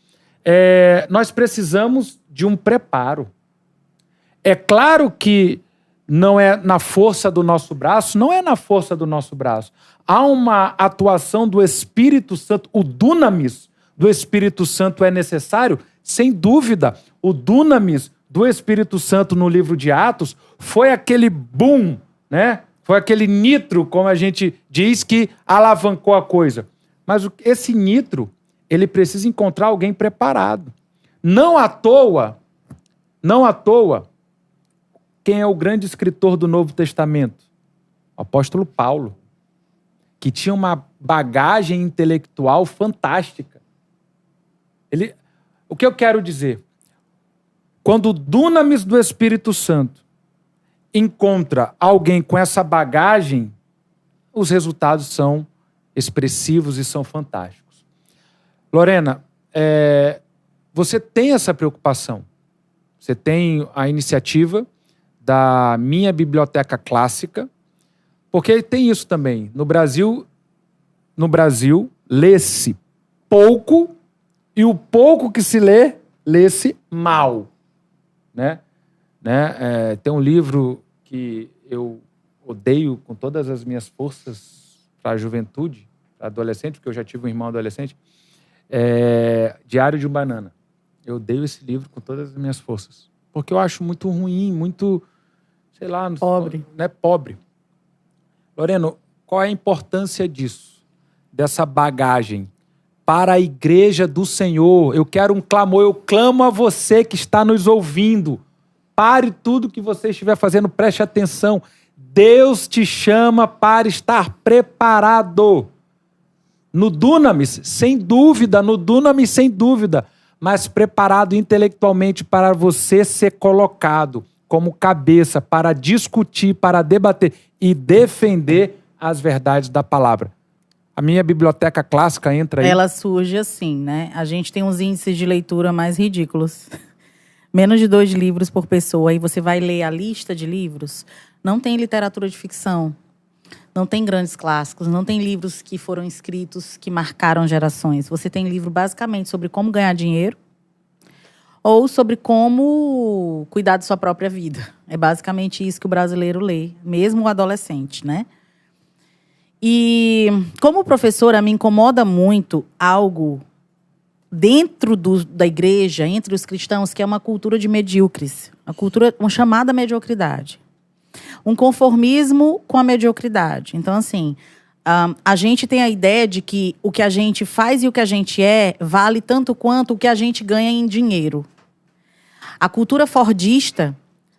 S2: nós precisamos de um preparo. É claro que não é na força do nosso braço, não é na força do nosso braço. Há uma atuação do Espírito Santo, o dunamis do Espírito Santo é necessário, sem dúvida. O dunamis do Espírito Santo no livro de Atos foi aquele boom, né? Foi aquele nitro, como a gente diz, que alavancou a coisa. Mas esse nitro, ele precisa encontrar alguém preparado. Não à toa, quem é o grande escritor do Novo Testamento? O apóstolo Paulo, que tinha uma bagagem intelectual fantástica. O que eu quero dizer? Quando o dunamis do Espírito Santo encontra alguém com essa bagagem, os resultados são expressivos e são fantásticos. Lorena, você tem essa preocupação. Você tem a iniciativa da Minha Biblioteca Clássica, porque tem isso também. No Brasil, lê-se pouco e o pouco que se lê-se mal. Né? Tem um livro que eu odeio com todas as minhas forças para a juventude, para adolescente, porque eu já tive um irmão adolescente, Diário de um Banana. Eu odeio esse livro com todas as minhas forças, porque eu acho muito ruim, muito, sei lá...
S3: Pobre.
S2: Né? Pobre. Lorena, qual é a importância disso? Dessa bagagem para a igreja do Senhor? Eu quero um clamor, eu clamo a você que está nos ouvindo. Pare tudo que você estiver fazendo, preste atenção. Deus te chama para estar preparado. No dunamis, sem dúvida, mas preparado intelectualmente para você ser colocado como cabeça para discutir, para debater e defender as verdades da palavra. A Minha Biblioteca Clássica entra aí.
S3: Ela surge assim, né? A gente tem uns índices de leitura mais ridículos. Menos de 2 livros por pessoa. Aí você vai ler a lista de livros. Não tem literatura de ficção. Não tem grandes clássicos. Não tem livros que foram escritos que marcaram gerações. Você tem livro basicamente sobre como ganhar dinheiro ou sobre como cuidar de sua própria vida. É basicamente isso que o brasileiro lê. Mesmo o adolescente, né? E como professora, me incomoda muito algo dentro da igreja, entre os cristãos, que é uma cultura de medíocres. Uma chamada mediocridade. Um conformismo com a mediocridade. Então, assim, a gente tem a ideia de que o que a gente faz e o que a gente vale tanto quanto o que a gente ganha em dinheiro. A cultura fordista,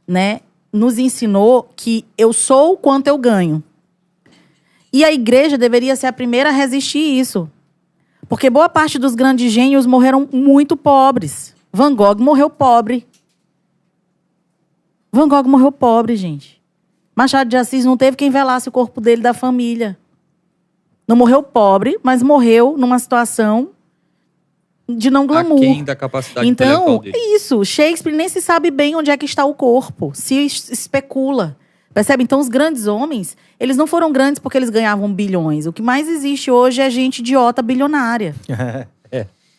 S3: né, nos ensinou que eu sou o quanto eu ganho. E a igreja deveria ser a primeira a resistir isso. Porque boa parte dos grandes gênios morreram muito pobres. Van Gogh morreu pobre. Gente. Machado de Assis não teve quem velasse o corpo dele da família. Não morreu pobre, mas morreu numa situação de não glamour.
S1: Aquém da capacidade intelectual dele.
S3: Isso. Shakespeare nem se sabe bem onde é que está o corpo. Se especula. Percebe? Então, os grandes homens, eles não foram grandes porque eles ganhavam bilhões. O que mais existe hoje é gente idiota bilionária.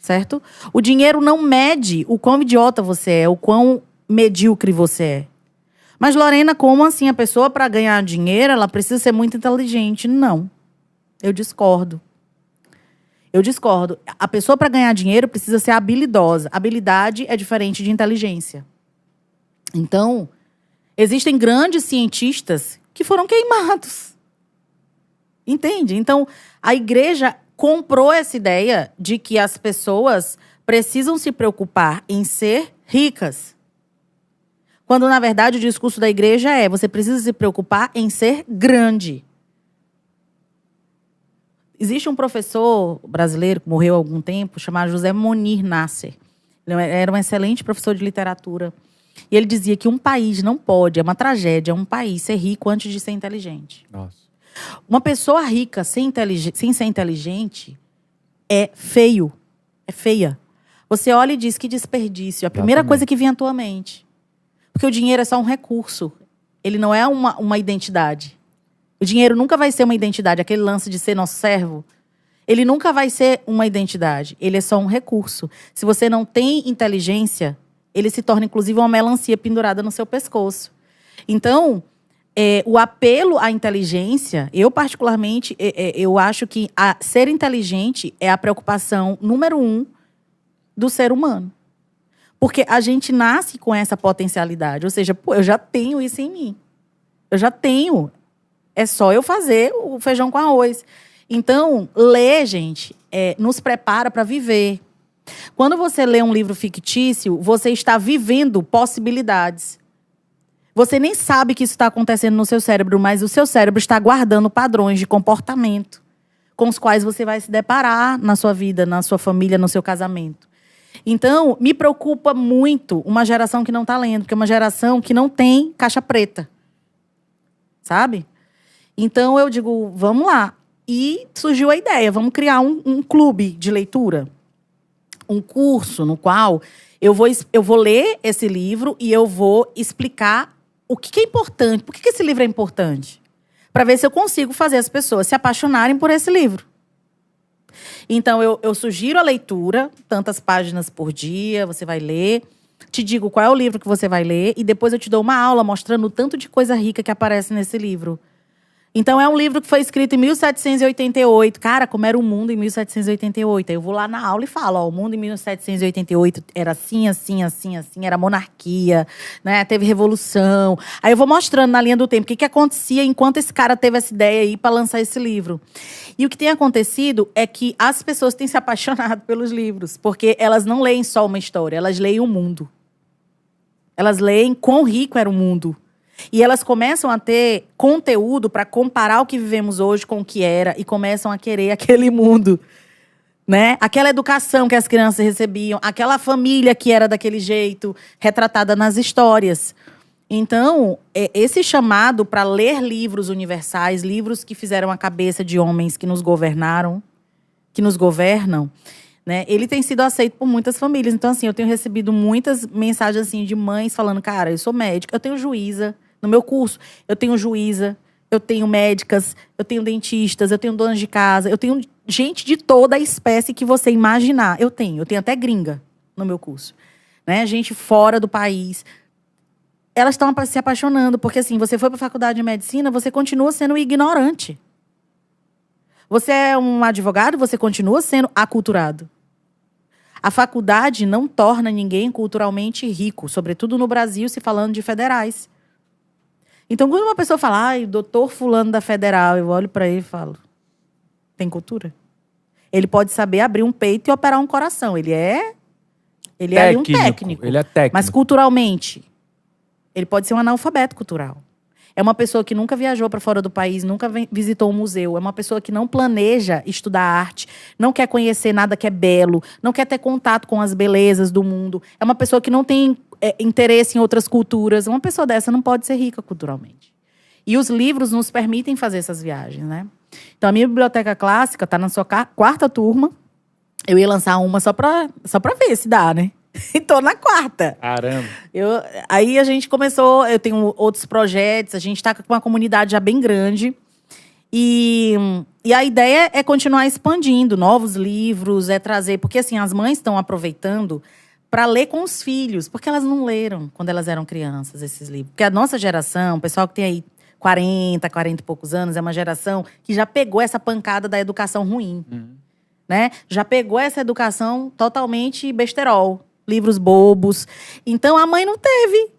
S3: Certo? O dinheiro não mede o quão idiota você é, o quão medíocre você é. Mas, Lorena, como assim? A pessoa, para ganhar dinheiro, ela precisa ser muito inteligente? Não. Eu discordo. A pessoa, para ganhar dinheiro, precisa ser habilidosa. Habilidade é diferente de inteligência. Então, existem grandes cientistas que foram queimados. Entende? Então, a igreja comprou essa ideia de que as pessoas precisam se preocupar em ser ricas. Quando, na verdade, o discurso da igreja você precisa se preocupar em ser grande. Existe um professor brasileiro que morreu há algum tempo, chamado José Monir Nasser. Ele era um excelente professor de literatura. E ele dizia que um país não pode, é uma tragédia, um país ser rico antes de ser inteligente.
S2: Nossa.
S3: Uma pessoa rica sem ser inteligente é feio. É feia. você olha e diz que desperdício. A primeira
S2: Exatamente.
S3: coisa que vem à tua mente. Porque o dinheiro é só um recurso. Ele não é uma identidade. O dinheiro nunca vai ser uma identidade. Aquele lance de ser nosso servo, ele nunca vai ser uma identidade. Ele é só um recurso. Se você não tem inteligência, ele se torna, inclusive, uma melancia pendurada no seu pescoço. Então, o apelo à inteligência, eu particularmente, eu acho que ser inteligente é a preocupação número 1 do ser humano. Porque a gente nasce com essa potencialidade. Ou seja, eu já tenho isso em mim. Eu já tenho. É só eu fazer o feijão com arroz. Então, ler, gente, nos prepara para viver. Quando você lê um livro fictício, você está vivendo possibilidades. Você nem sabe que isso está acontecendo no seu cérebro, mas o seu cérebro está guardando padrões de comportamento com os quais você vai se deparar na sua vida, na sua família, no seu casamento. Então, me preocupa muito uma geração que não está lendo, porque é uma geração que não tem caixa preta. Sabe? Então, eu digo, vamos lá. E surgiu a ideia, vamos criar um clube de leitura. Um curso no qual eu vou ler esse livro e eu vou explicar o que é importante. Por que esse livro é importante? Para ver se eu consigo fazer as pessoas se apaixonarem por esse livro. Então, eu sugiro a leitura, tantas páginas por dia, você vai ler. Te digo qual é o livro que você vai ler e depois eu te dou uma aula mostrando o tanto de coisa rica que aparece nesse livro. Então, é um livro que foi escrito em 1788. Cara, como era o mundo em 1788. Aí eu vou lá na aula e falo, ó, o mundo em 1788 era assim, assim, assim, assim. Era monarquia, né? Teve revolução. Aí eu vou mostrando na linha do tempo o que acontecia enquanto esse cara teve essa ideia aí para lançar esse livro. E o que tem acontecido é que as pessoas têm se apaixonado pelos livros. Porque elas não leem só uma história, elas leem o mundo. Elas leem quão rico era o mundo. E elas começam a ter conteúdo para comparar o que vivemos hoje com o que era e começam a querer aquele mundo, né? Aquela educação que as crianças recebiam, aquela família que era daquele jeito, retratada nas histórias. Então, esse chamado para ler livros universais, livros que fizeram a cabeça de homens que nos governaram, que nos governam, né? Ele tem sido aceito por muitas famílias. Então, assim, eu tenho recebido muitas mensagens assim, de mães falando, cara, eu sou médica, eu tenho juíza. No meu curso, eu tenho juíza, eu tenho médicas, eu tenho dentistas, eu tenho donas de casa, eu tenho gente de toda a espécie que você imaginar. Eu tenho até gringa no meu curso, né? Gente fora do país. Elas estão se apaixonando, porque assim, você foi para a faculdade de medicina, você continua sendo ignorante. Você é um advogado, você continua sendo aculturado. A faculdade não torna ninguém culturalmente rico, sobretudo no Brasil, se falando de federais. Então, quando uma pessoa fala, ai, doutor fulano da federal, eu olho para ele e falo, tem cultura? Ele pode saber abrir um peito e operar um coração. Ele é ali um técnico.
S2: Ele é técnico.
S3: Mas culturalmente, ele pode ser um analfabeto cultural. É uma pessoa que nunca viajou para fora do país, nunca visitou um museu. É uma pessoa que não planeja estudar arte, não quer conhecer nada que é belo, não quer ter contato com as belezas do mundo. É uma pessoa que não tem interesse em outras culturas. Uma pessoa dessa não pode ser rica culturalmente. E os livros nos permitem fazer essas viagens, né? Então, a minha biblioteca clássica está na sua quarta turma. Eu ia lançar uma só para ver se dá, né? E tô na quarta.
S2: Caramba.
S3: Aí a gente começou, eu tenho outros projetos, a gente está com uma comunidade já bem grande. E a ideia é continuar expandindo novos livros, trazer... Porque, assim, as mães estão aproveitando para ler com os filhos, porque elas não leram quando elas eram crianças esses livros. Porque a nossa geração, o pessoal que tem aí 40 e poucos anos, é uma geração que já pegou essa pancada da educação ruim. Né? Já pegou essa educação totalmente besterol. Livros bobos. Então, a mãe não teve.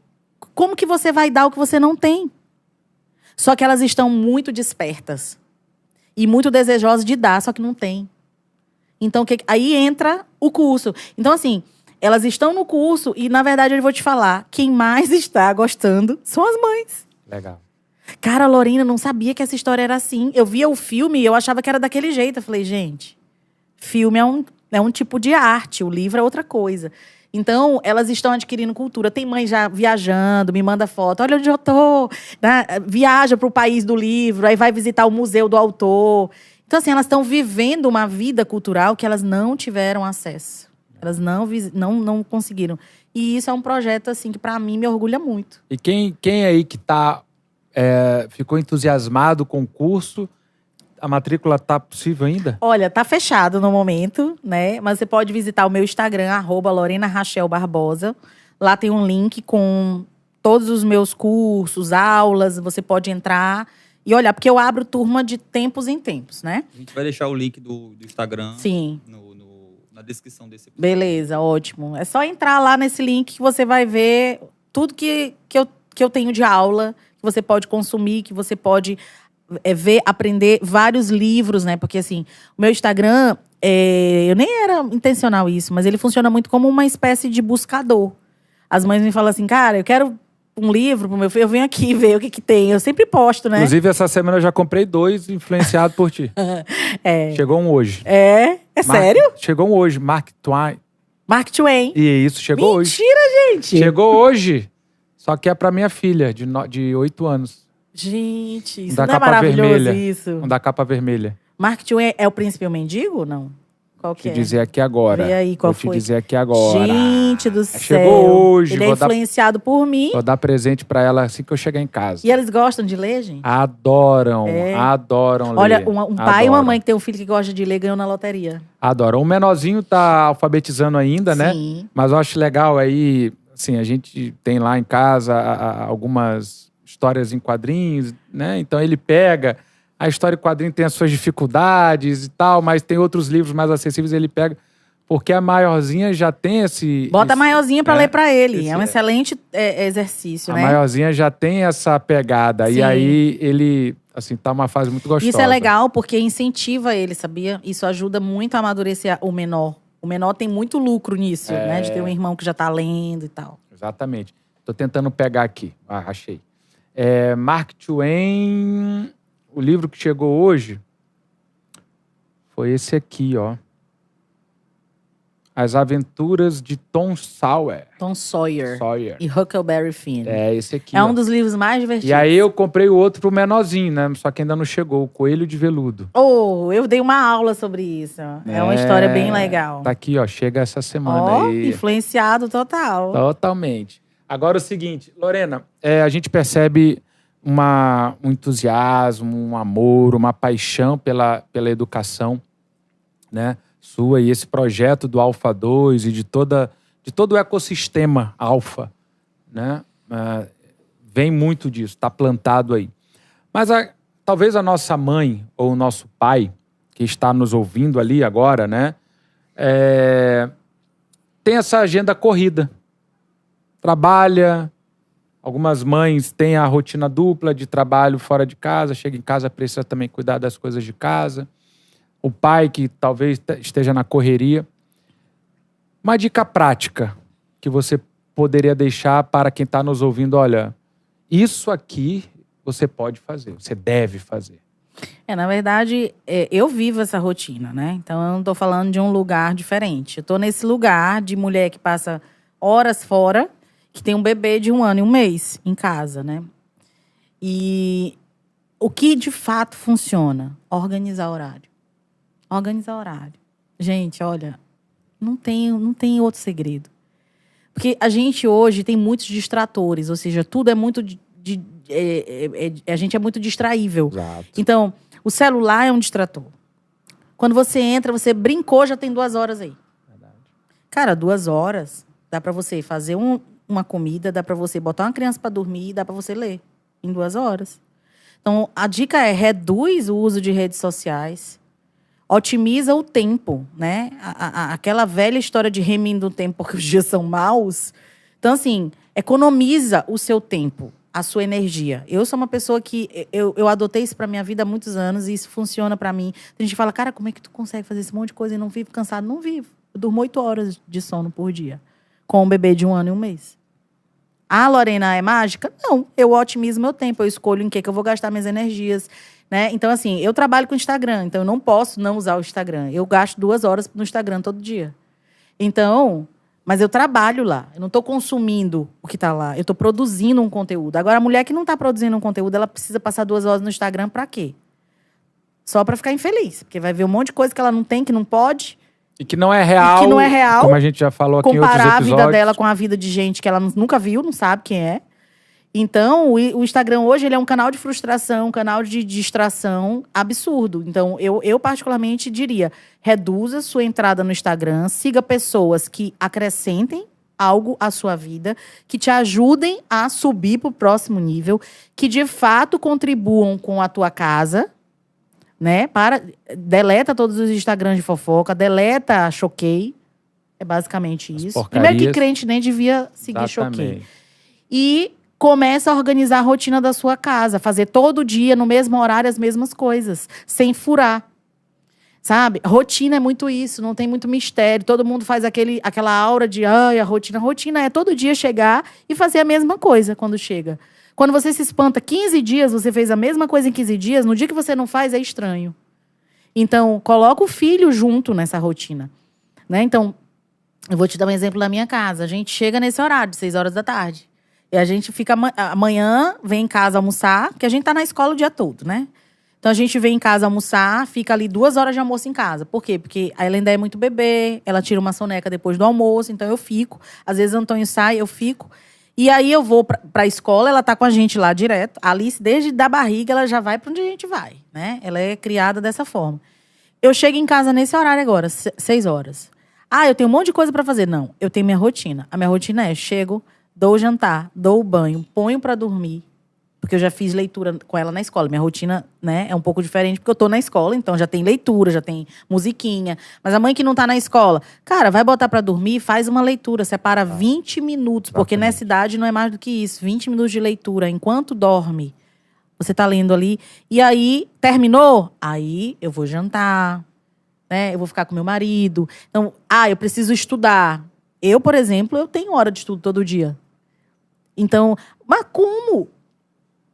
S3: Como que você vai dar o que você não tem? Só que elas estão muito despertas. E muito desejosas de dar, só que não tem. Então, aí entra o curso. Então, assim, elas estão no curso e, na verdade, eu vou te falar, quem mais está gostando são as mães.
S2: Legal.
S3: Cara, a Lorena não sabia que essa história era assim. Eu via o filme e eu achava que era daquele jeito. Eu falei, gente, filme é um tipo de arte, o livro é outra coisa. Então, elas estão adquirindo cultura. Tem mãe já viajando, me manda foto. Olha onde eu tô. Né? Viaja para o país do livro, aí vai visitar o museu do autor. Então, assim, elas estão vivendo uma vida cultural que elas não tiveram acesso. Elas não conseguiram. E isso é um projeto, assim, que pra mim me orgulha muito.
S2: E quem aí que ficou entusiasmado com o curso, a matrícula tá possível ainda?
S3: Olha, tá fechado no momento, né? Mas você pode visitar o meu Instagram, @LorenaRachelBarbosa. Lá tem um link com todos os meus cursos, aulas. Você pode entrar e olhar, porque eu abro turma de tempos em tempos, né?
S1: A gente vai deixar o link do Instagram
S3: Sim.
S1: na descrição desse episódio.
S3: Beleza, ótimo. É só entrar lá nesse link que você vai ver tudo que eu tenho de aula, que você pode consumir, que você pode ver, aprender vários livros, né? Porque, assim, o meu Instagram, eu nem era intencional isso, mas ele funciona muito como uma espécie de buscador. As mães me falam assim, cara, eu quero um livro pro meu filho, eu venho aqui ver o que tem. Eu sempre posto, né?
S2: Inclusive, essa semana eu já comprei 2 influenciado por ti. Chegou um hoje.
S3: É sério?
S2: Chegou um hoje, Mark Twain.
S3: Mark Twain.
S2: E isso, chegou hoje.
S3: Mentira, gente!
S2: Chegou hoje. Só que é pra minha filha, de 8 anos.
S3: Gente, isso
S2: Da
S3: não é
S2: capa
S3: maravilhoso,
S2: vermelha.
S3: isso?
S2: Um da capa vermelha.
S3: Mark Twain é o príncipe e o mendigo ou não? Qual que
S2: Vou
S3: é?
S2: te dizer aqui agora.
S3: Vê aí, qual
S2: Vou
S3: foi?
S2: te dizer aqui agora.
S3: Gente do céu.
S2: Chegou hoje.
S3: Ele é influenciado por mim.
S2: Vou dar presente pra ela assim que eu chegar em casa.
S3: E eles gostam de ler, gente?
S2: Adoram,
S3: É.
S2: adoram ler.
S3: Olha, um pai e uma
S2: Adoram.
S3: mãe que tem um filho que gosta de ler ganhou na loteria.
S2: Adoram. O menorzinho tá alfabetizando ainda, né?
S3: Sim.
S2: Mas eu acho legal aí, assim, a gente tem lá em casa algumas histórias em quadrinhos, né? Então ele pega, a história em quadrinho tem as suas dificuldades e tal, mas tem outros livros mais acessíveis, ele pega, porque a maiorzinha já tem esse...
S3: Bota a maiorzinha pra ler pra ele.
S2: esse
S3: É um excelente exercício,
S2: A
S3: né?
S2: maiorzinha já tem essa pegada.
S3: Sim.
S2: E aí ele, assim, tá uma fase muito gostosa.
S3: Isso é legal porque incentiva ele, sabia? Isso ajuda muito a amadurecer o menor. O menor tem muito lucro nisso, né? De ter um irmão que já tá lendo e tal.
S2: Exatamente. Tô tentando pegar aqui. Achei. Mark Twain, o livro que chegou hoje foi esse aqui, ó. As Aventuras de Tom Sawyer.
S3: Tom Sawyer.
S2: Sawyer.
S3: E Huckleberry Finn.
S2: Esse aqui,
S3: É
S2: ó.
S3: um dos livros mais divertidos.
S2: E aí eu comprei o outro pro menorzinho, né? Só que ainda não chegou, o Coelho de Veludo.
S3: Eu dei uma aula sobre isso. É uma história bem legal.
S2: Tá aqui, ó. Chega essa semana
S3: Ó,
S2: aí.
S3: influenciado total.
S2: Totalmente. Agora o seguinte, Lorena, a gente percebe um entusiasmo, um amor, uma paixão pela educação, né? Sua e esse projeto do Alpha 2 e de todo o ecossistema Alpha, né? Vem muito disso, está plantado aí. Mas talvez a nossa mãe ou o nosso pai, que está nos ouvindo ali agora, né? Tem essa agenda corrida. Trabalha, algumas mães têm a rotina dupla de trabalho fora de casa, chega em casa, precisa também cuidar das coisas de casa. O pai que talvez esteja na correria. Uma dica prática que você poderia deixar para quem está nos ouvindo, olha, isso aqui você pode fazer, você deve fazer.
S3: Na verdade, eu vivo essa rotina, né? Então, eu não estou falando de um lugar diferente. Eu estou nesse lugar de mulher que passa horas fora, que tem um bebê de 1 ano e 1 mês em casa, né? E o que de fato funciona? Organizar horário. Organizar horário. Gente, olha, não tem outro segredo. Porque a gente hoje tem muitos distratores, ou seja, tudo é muito... a gente é muito distraível.
S2: Exato.
S3: Então, o celular é um distrator. Quando você entra, você brincou, já tem 2 horas aí.
S2: Verdade.
S3: Cara, 2 horas, dá pra você fazer uma comida, dá pra você botar uma criança pra dormir, dá pra você ler em 2 horas. Então, a dica é reduz o uso de redes sociais, otimiza o tempo, né? Aquela velha história de remindo o tempo porque os dias são maus. Então, assim, economiza o seu tempo, a sua energia. Eu sou uma pessoa que... Eu adotei isso pra minha vida há muitos anos e isso funciona pra mim. A gente fala, cara, como é que tu consegue fazer esse monte de coisa e não vive cansado? Não vivo. Eu durmo 8 horas de sono por dia. Com um bebê de 1 ano e 1 mês. A Lorena é mágica? Não. Eu otimizo meu tempo. Eu escolho em que eu vou gastar minhas energias. Né? Então, assim, eu trabalho com Instagram. Então, eu não posso não usar o Instagram. Eu gasto 2 horas no Instagram todo dia. Então... Mas eu trabalho lá. Eu não estou consumindo o que está lá. Eu estou produzindo um conteúdo. Agora, a mulher que não está produzindo um conteúdo, ela precisa passar 2 horas no Instagram para quê? Só para ficar infeliz. Porque vai ver um monte de coisa que ela não tem, que não pode.
S2: E que não é real.
S3: Que não é real.
S2: Como a gente já falou aqui em outros
S3: comparar
S2: episódios.
S3: a vida dela com a vida de gente que ela nunca viu, não sabe quem é. Então, o Instagram hoje ele é um canal de frustração, um canal de distração absurdo. Então, eu particularmente diria, reduza sua entrada no Instagram, siga pessoas que acrescentem algo à sua vida, que te ajudem a subir para o próximo nível, que de fato contribuam com a tua casa, né? Deleta todos os Instagrams de fofoca, deleta Choquei. É basicamente isso. Primeiro que crente nem devia seguir Choquei. E começa a organizar a rotina da sua casa. Fazer todo dia, no mesmo horário, as mesmas coisas. Sem furar. Sabe? Rotina é muito isso. Não tem muito mistério. Todo mundo faz aquela aura de... Ai, a rotina. Rotina é todo dia chegar e fazer a mesma coisa quando chega. Quando você se espanta 15 dias, você fez a mesma coisa em 15 dias. No dia que você não faz, é estranho. Então, coloca o filho junto nessa rotina. Né? Então, eu vou te dar um exemplo da minha casa. A gente chega nesse horário, de 6 horas da tarde. E a gente fica amanhã, vem em casa almoçar, porque a gente tá na escola o dia todo, né? Então a gente vem em casa almoçar, fica ali 2 horas de almoço em casa. Por quê? Porque a Ela ainda é muito bebê, ela tira uma soneca depois do almoço, então eu fico. Às vezes o Antônio sai, eu fico. E aí eu vou pra escola, ela tá com a gente lá direto. A Alice, desde da barriga, ela já vai pra onde a gente vai, né? Ela é criada dessa forma. Eu chego em casa nesse horário agora, 6 horas. Ah, eu tenho um monte de coisa pra fazer. Não, eu tenho minha rotina. A minha rotina é, chego... Dou o jantar, dou o banho, ponho pra dormir. Porque eu já fiz leitura com ela na escola. Minha rotina, né, é um pouco diferente, porque eu tô na escola, então já tem leitura, já tem musiquinha. Mas a mãe que não tá na escola, cara, vai botar pra dormir, faz uma leitura, separa 20 minutos. Porque nessa idade não é mais do que isso. 20 minutos de leitura, enquanto dorme. Você tá lendo ali. E aí, terminou? Aí eu vou jantar, né? Eu vou ficar com meu marido. Então, eu preciso estudar. Eu, por exemplo, eu tenho hora de estudo todo dia. Então, mas como?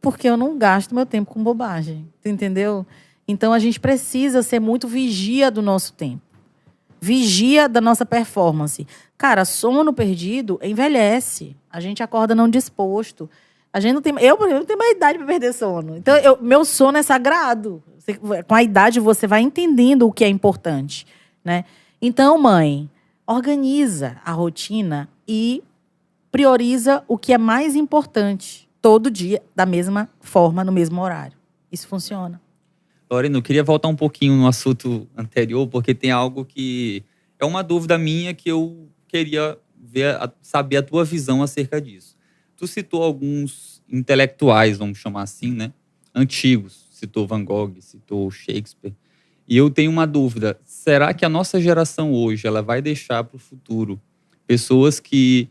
S3: Porque eu não gasto meu tempo com bobagem, entendeu? Então, a gente precisa ser muito vigia do nosso tempo. Vigia da nossa performance. Cara, sono perdido envelhece. A gente acorda não disposto. A gente não tem... Eu, por exemplo, não tenho mais idade para perder sono. Então, meu sono é sagrado. Com a idade, você vai entendendo o que é importante, né? Então, mãe, organiza a rotina e prioriza o que é mais importante. Todo dia, da mesma forma, no mesmo horário. Isso funciona.
S1: Lorena, eu queria voltar um pouquinho no assunto anterior, porque tem algo que é uma dúvida minha que eu queria saber a tua visão acerca disso. Tu citou alguns intelectuais, vamos chamar assim, né? Antigos. Citou Van Gogh, citou Shakespeare. E eu tenho uma dúvida. Será que a nossa geração hoje ela vai deixar para o futuro pessoas que,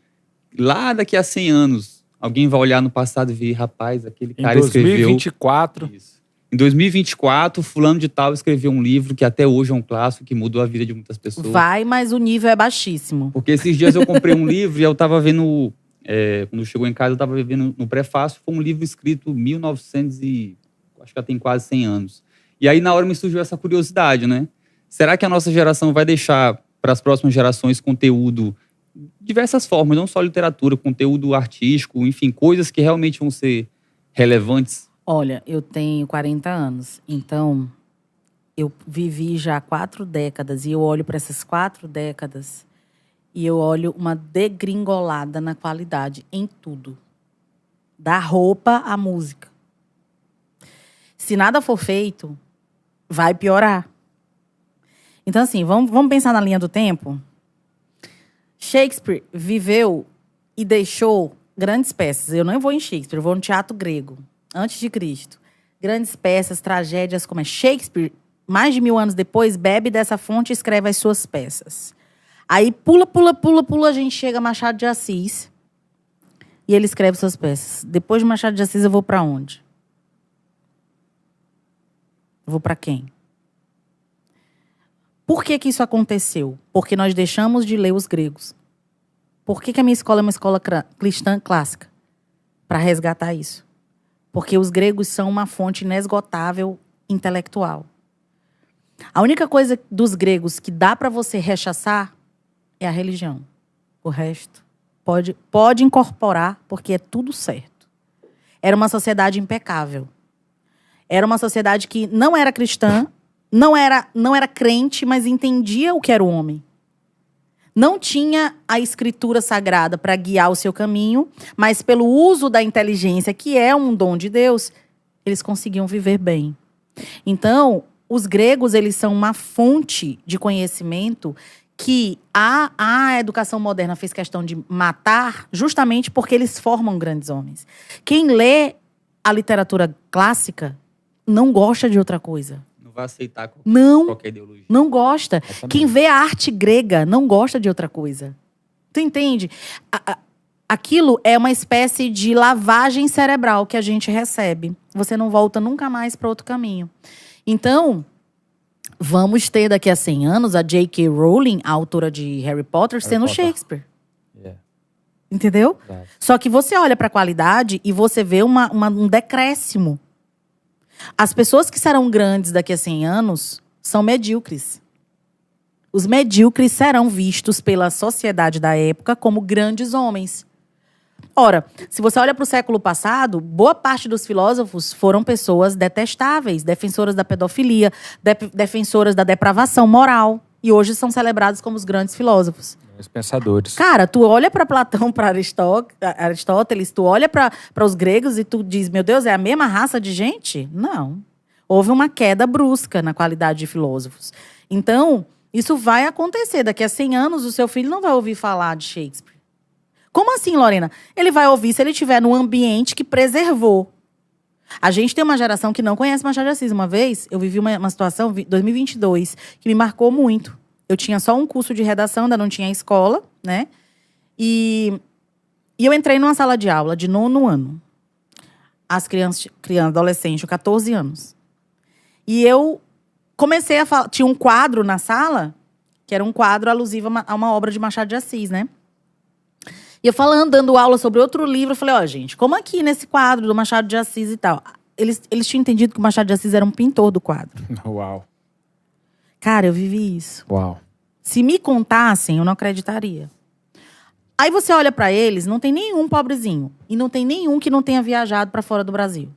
S1: lá daqui a 100 anos, alguém vai olhar no passado e ver, rapaz, aquele cara escreveu...
S2: Em 2024...
S1: Isso. Em 2024, fulano de tal escreveu um livro que até hoje é um clássico, que mudou a vida de muitas pessoas.
S3: Vai, mas o nível é baixíssimo.
S1: Porque esses dias eu comprei um livro e eu estava vendo... quando chegou em casa, eu estava vendo no prefácio. Foi um livro escrito em 1900 e... acho que já tem quase 100 anos. E aí, na hora, me surgiu essa curiosidade, né? Será que a nossa geração vai deixar para as próximas gerações conteúdo de diversas formas, não só literatura, conteúdo artístico, enfim, coisas que realmente vão ser relevantes?
S3: Olha, eu tenho 40 anos, então eu vivi já 4 décadas e eu olho para essas 4 décadas e eu olho uma degringolada na qualidade em tudo. Da roupa à música. Se nada for feito, vai piorar. Então, assim, vamos pensar na linha do tempo. Shakespeare viveu e deixou grandes peças. Eu não vou em Shakespeare, eu vou no teatro grego, antes de Cristo. Grandes peças, tragédias, como é Shakespeare, mais de 1000 anos depois, bebe dessa fonte e escreve as suas peças. Aí pula, a gente chega a Machado de Assis e ele escreve suas peças. Depois de Machado de Assis, eu vou para onde? Eu vou para quem? Por que isso aconteceu? Porque nós deixamos de ler os gregos. Por que a minha escola é uma escola cristã clássica? Para resgatar isso. Porque os gregos são uma fonte inesgotável intelectual. A única coisa dos gregos que dá para você rechaçar é a religião. O resto pode incorporar, porque é tudo certo. Era uma sociedade impecável. Era uma sociedade que não era cristã, não era crente, mas entendia o que era o homem. Não tinha a escritura sagrada para guiar o seu caminho, mas pelo uso da inteligência, que é um dom de Deus, eles conseguiam viver bem. Então, os gregos, eles são uma fonte de conhecimento que a educação moderna fez questão de matar justamente porque eles formam grandes homens. Quem lê a literatura clássica não gosta de outra coisa.
S1: Não vai aceitar qualquer ideologia.
S3: Não gosta.
S2: Exatamente.
S3: Quem vê a arte grega não gosta de outra coisa. Tu entende? Aquilo é uma espécie de lavagem cerebral que a gente recebe. Você não volta nunca mais para outro caminho. Então, vamos ter daqui a 100 anos a J.K. Rowling, a autora de Harry Potter, sendo Shakespeare.
S2: Yeah.
S3: Entendeu?
S2: Claro.
S3: Só que você olha para a qualidade e você vê um decréscimo. As pessoas que serão grandes daqui a 100 anos são medíocres. Os medíocres serão vistos pela sociedade da época como grandes homens. Ora, se você olha para o século passado, boa parte dos filósofos foram pessoas detestáveis, defensoras da pedofilia, defensoras da depravação moral. E hoje são celebrados como os grandes filósofos.
S2: Os pensadores.
S3: Cara, tu olha para Platão, para Aristóteles, tu olha para os gregos e tu diz, meu Deus, é a mesma raça de gente? Não. Houve uma queda brusca na qualidade de filósofos. Então, isso vai acontecer. Daqui a 100 anos, o seu filho não vai ouvir falar de Shakespeare. Como assim, Lorena? Ele vai ouvir se ele estiver num ambiente que preservou. A gente tem uma geração que não conhece Machado de Assis. Uma vez, eu vivi uma situação, 2022, que me marcou muito. Eu tinha só um curso de redação, ainda não tinha escola, né? E eu entrei numa sala de aula de 9º ano. As crianças, adolescentes, 14 anos. E eu comecei a falar... Tinha um quadro na sala, que era um quadro alusivo a uma obra de Machado de Assis, né? E eu falando, dando aula sobre outro livro, eu falei, gente, como aqui nesse quadro do Machado de Assis e tal. Eles tinham entendido que o Machado de Assis era um pintor do quadro.
S2: Uau.
S3: Cara, eu vivi isso.
S2: Uau.
S3: Se me contassem, eu não acreditaria. Aí você olha pra eles, não tem nenhum pobrezinho. E não tem nenhum que não tenha viajado pra fora do Brasil.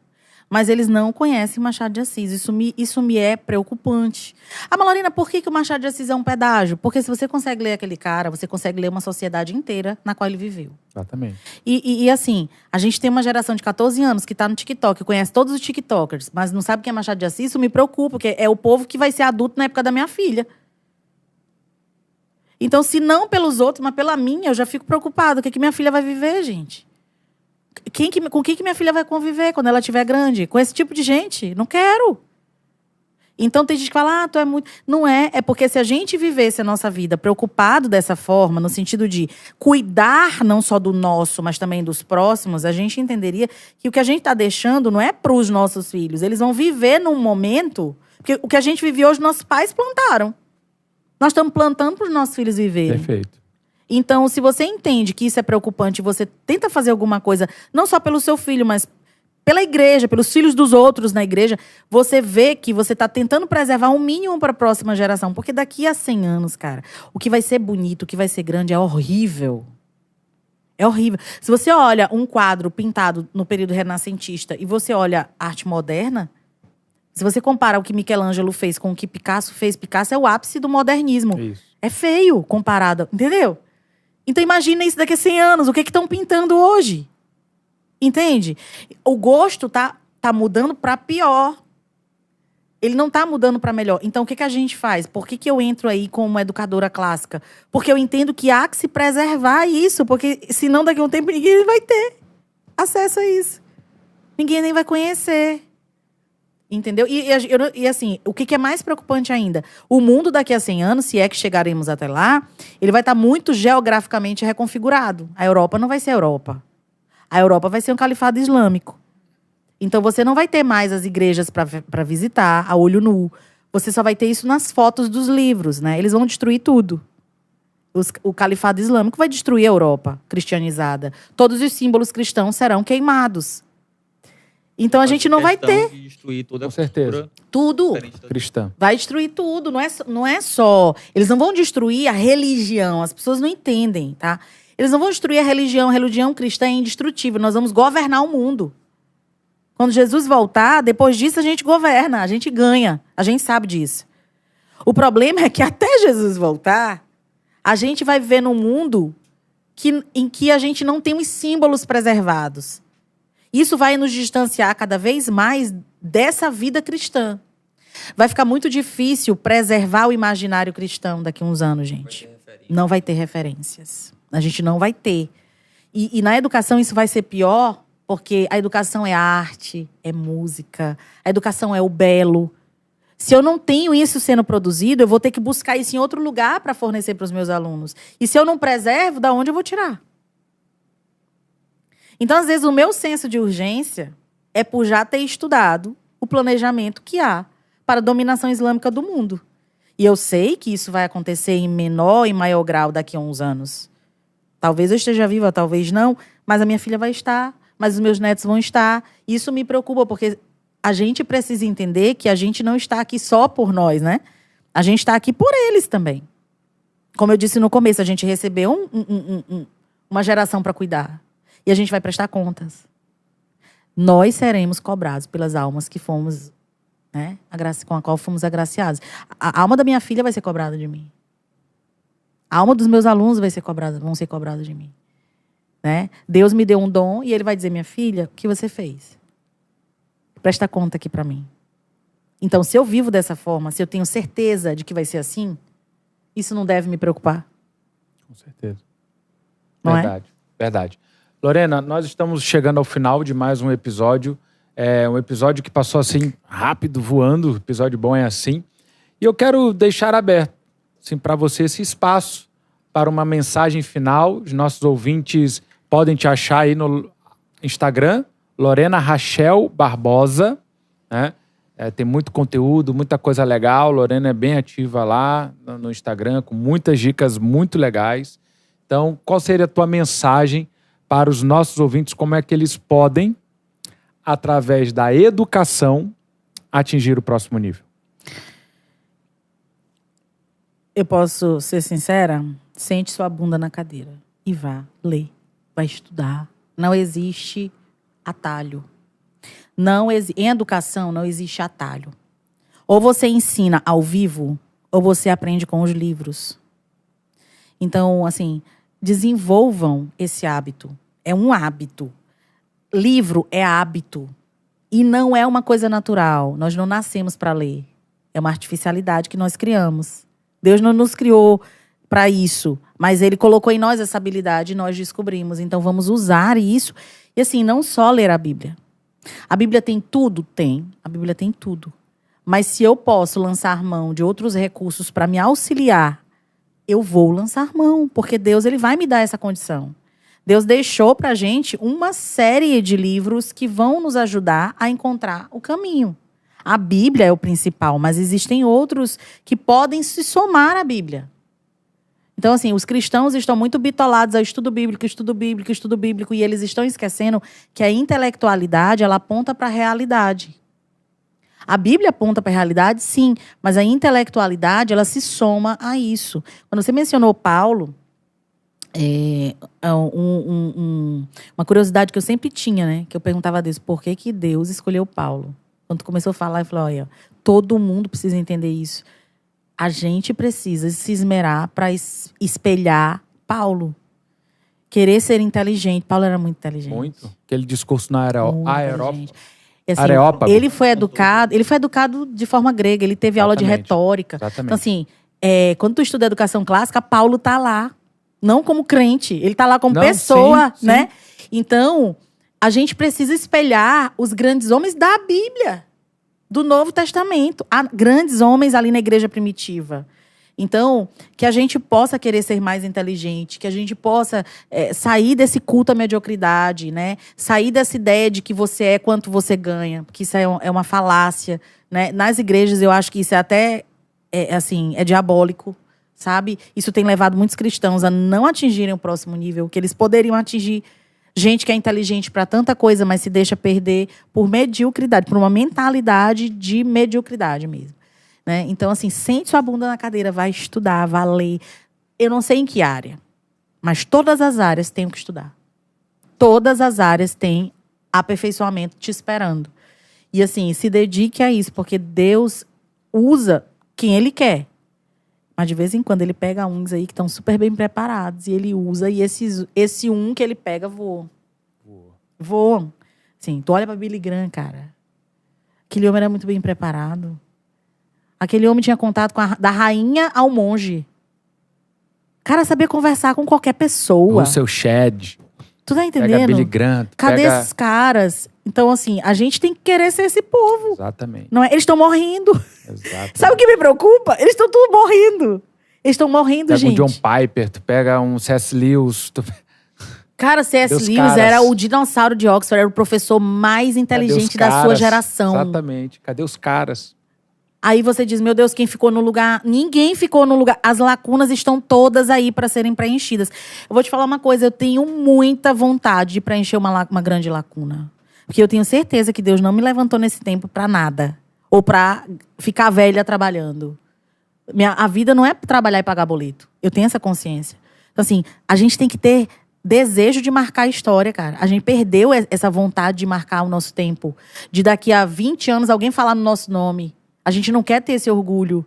S3: Mas eles não conhecem Machado de Assis. Isso me é preocupante. Ah, mas Lorena, por que o Machado de Assis é um pedágio? Porque se você consegue ler aquele cara, você consegue ler uma sociedade inteira na qual ele viveu.
S2: Exatamente.
S3: E assim, a gente tem uma geração de 14 anos que tá no TikTok, conhece todos os TikTokers, mas não sabe quem é Machado de Assis. Isso me preocupa, porque é o povo que vai ser adulto na época da minha filha. Então, se não pelos outros, mas pela minha, eu já fico preocupada. O que minha filha vai viver, gente? Com quem que minha filha vai conviver quando ela estiver grande? Com esse tipo de gente? Não quero. Então tem gente que fala, tu é muito... Não é, é porque se a gente vivesse a nossa vida preocupado dessa forma, no sentido de cuidar não só do nosso, mas também dos próximos, a gente entenderia que o que a gente está deixando não é para os nossos filhos. Eles vão viver num momento... Porque o que a gente vive hoje, nossos pais plantaram. Nós estamos plantando para os nossos filhos viverem.
S2: Perfeito.
S3: Então, se você entende que isso é preocupante e você tenta fazer alguma coisa, não só pelo seu filho, mas pela igreja, pelos filhos dos outros na igreja, você vê que você está tentando preservar um mínimo para a próxima geração. Porque daqui a 100 anos, cara, o que vai ser bonito, o que vai ser grande é horrível. É horrível. Se você olha um quadro pintado no período renascentista e você olha arte moderna, se você compara o que Michelangelo fez com o que Picasso fez, Picasso é o ápice do modernismo.
S2: Isso.
S3: É feio comparado, entendeu? Então imagina isso daqui a 100 anos, o que estão pintando hoje? Entende? O gosto tá mudando para pior. Ele não tá mudando para melhor. Então o que a gente faz? Por que eu entro aí como educadora clássica? Porque eu entendo que há que se preservar isso, porque senão daqui a um tempo ninguém vai ter acesso a isso. Ninguém nem vai conhecer. Entendeu? E assim, o que é mais preocupante ainda? O mundo daqui a 100 anos, se é que chegaremos até lá, ele vai estar muito geograficamente reconfigurado. A Europa não vai ser a Europa. A Europa vai ser um califado islâmico. Então você não vai ter mais as igrejas para visitar, a olho nu. Você só vai ter isso nas fotos dos livros, né? Eles vão destruir tudo. O califado islâmico vai destruir a Europa cristianizada. Todos os símbolos cristãos serão queimados. Então a gente não vai ter.
S1: De destruir toda
S2: Com certeza.
S3: Tudo.
S2: Cristã.
S3: Vai destruir tudo. Não é só. Eles não vão destruir a religião. As pessoas não entendem, tá? Eles não vão destruir a religião. A religião cristã é indestrutível. Nós vamos governar o mundo. Quando Jesus voltar, depois disso a gente governa, a gente ganha. A gente sabe disso. O problema é que até Jesus voltar, a gente vai viver num mundo em que a gente não tem os símbolos preservados. Isso vai nos distanciar cada vez mais dessa vida cristã. Vai ficar muito difícil preservar o imaginário cristão daqui a uns anos, gente. Não vai ter referências. A gente não vai ter. E na educação isso vai ser pior, porque a educação é arte, é música, a educação é o belo. Se eu não tenho isso sendo produzido, eu vou ter que buscar isso em outro lugar para fornecer para os meus alunos. E se eu não preservo, da onde eu vou tirar? Então, às vezes, o meu senso de urgência é por já ter estudado o planejamento que há para a dominação islâmica do mundo. E eu sei que isso vai acontecer em menor e maior grau daqui a uns anos. Talvez eu esteja viva, talvez não, mas a minha filha vai estar, mas os meus netos vão estar. Isso me preocupa, porque a gente precisa entender que a gente não está aqui só por nós, né? A gente está aqui por eles também. Como eu disse no começo, a gente recebeu uma geração para cuidar. E a gente vai prestar contas. Nós seremos cobrados pelas almas que fomos, né, com a qual fomos agraciados. A alma da minha filha vai ser cobrada de mim. A alma dos meus alunos vão ser cobrados de mim. Né? Deus me deu um dom e ele vai dizer, minha filha, o que você fez? Presta conta aqui para mim. Então, se eu vivo dessa forma, se eu tenho certeza de que vai ser assim, isso não deve me preocupar.
S2: Com certeza.
S3: Não
S2: verdade, verdade. Lorena, nós estamos chegando ao final de mais um episódio. É um episódio que passou assim, rápido, voando. Episódio bom é assim. E eu quero deixar aberto, assim, para você esse espaço para uma mensagem final. Os nossos ouvintes podem te achar aí no Instagram, Lorena Rachel Barbosa, né? Tem muito conteúdo, muita coisa legal. Lorena é bem ativa lá no Instagram, com muitas dicas muito legais. Então, qual seria a tua mensagem para os nossos ouvintes? Como é que eles podem, através da educação, atingir o próximo nível?
S3: Eu posso ser sincera? Sente sua bunda na cadeira e vá ler, vai estudar. Não existe atalho. Em educação não existe atalho. Ou você ensina ao vivo, ou você aprende com os livros. Então, assim, desenvolvam esse hábito. É um hábito. Livro é hábito. E não é uma coisa natural. Nós não nascemos para ler. É uma artificialidade que nós criamos. Deus não nos criou para isso, mas Ele colocou em nós essa habilidade e nós descobrimos. Então, vamos usar isso. E assim, não só ler a Bíblia. A Bíblia tem tudo? Tem. A Bíblia tem tudo. Mas se eu posso lançar mão de outros recursos para me auxiliar, eu vou lançar mão, porque Deus ele vai me dar essa condição. Deus deixou para a gente uma série de livros que vão nos ajudar a encontrar o caminho. A Bíblia é o principal, mas existem outros que podem se somar à Bíblia. Então, assim, os cristãos estão muito bitolados ao estudo bíblico, e eles estão esquecendo que a intelectualidade, ela aponta para a realidade. A Bíblia aponta para a realidade, sim, mas a intelectualidade, ela se soma a isso. Quando você mencionou Paulo, uma curiosidade que eu sempre tinha, né? Que eu perguntava a Deus, por que Deus escolheu Paulo? Quando começou a falar, eu falei, olha, todo mundo precisa entender isso. A gente precisa se esmerar para espelhar Paulo. Querer ser inteligente. Paulo era muito inteligente.
S2: Muito. Aquele discurso na Areópago.
S3: Assim, ele foi educado de forma grega. Ele teve aula de retórica.
S2: Exatamente.
S3: Então, assim, quando tu estuda educação clássica, Paulo tá lá. Não como crente. Ele tá lá como pessoa,
S2: sim,
S3: né? Sim. Então, a gente precisa espelhar os grandes homens da Bíblia. Do Novo Testamento. Há grandes homens ali na igreja primitiva. Então, que a gente possa querer ser mais inteligente, que a gente possa sair desse culto à mediocridade, né? Sair dessa ideia de que você é quanto você ganha, porque isso é uma falácia, né? Nas igrejas, eu acho que isso é diabólico, sabe? Isso tem levado muitos cristãos a não atingirem o próximo nível, que eles poderiam atingir. Gente que é inteligente para tanta coisa, mas se deixa perder por mediocridade, por uma mentalidade de mediocridade mesmo. Né? Então, assim, sente sua bunda na cadeira, vai estudar, vai ler. Eu não sei em que área, mas todas as áreas têm o que estudar. Todas as áreas têm aperfeiçoamento te esperando. E assim, se dedique a isso, porque Deus usa quem Ele quer. Mas de vez em quando Ele pega uns aí que estão super bem preparados. E Ele usa, e esse um que Ele pega voa. Voam. Sim, tu olha pra Billy Graham, cara. Aquele homem era muito bem preparado. Aquele homem tinha contato da rainha ao monge. Cara, sabia conversar com qualquer pessoa.
S2: O seu Shed.
S3: Tu tá entendendo?
S2: Pega Billy Graham.
S3: Cadê esses caras? Então, assim, a gente tem que querer ser esse povo.
S2: Exatamente.
S3: Não é? Eles estão morrendo.
S2: Exatamente.
S3: Sabe o que me preocupa? Eles estão tudo morrendo. Eles estão morrendo,
S2: pega
S3: gente.
S2: Pega um John Piper, tu pega um C.S. Lewis.
S3: Cara, C.S. Lewis
S2: caras?
S3: era o dinossauro de Oxford, era o professor mais inteligente da sua geração.
S2: Exatamente. Cadê os caras?
S3: Aí você diz, meu Deus, quem ficou no lugar? Ninguém ficou no lugar. As lacunas estão todas aí para serem preenchidas. Eu vou te falar uma coisa, eu tenho muita vontade de preencher uma grande lacuna. Porque eu tenho certeza que Deus não me levantou nesse tempo para nada. Ou para ficar velha trabalhando. A vida não é trabalhar e pagar boleto. Eu tenho essa consciência. Então, assim, a gente tem que ter desejo de marcar a história, cara. A gente perdeu essa vontade de marcar o nosso tempo. De daqui a 20 anos alguém falar no nosso nome. A gente não quer ter esse orgulho.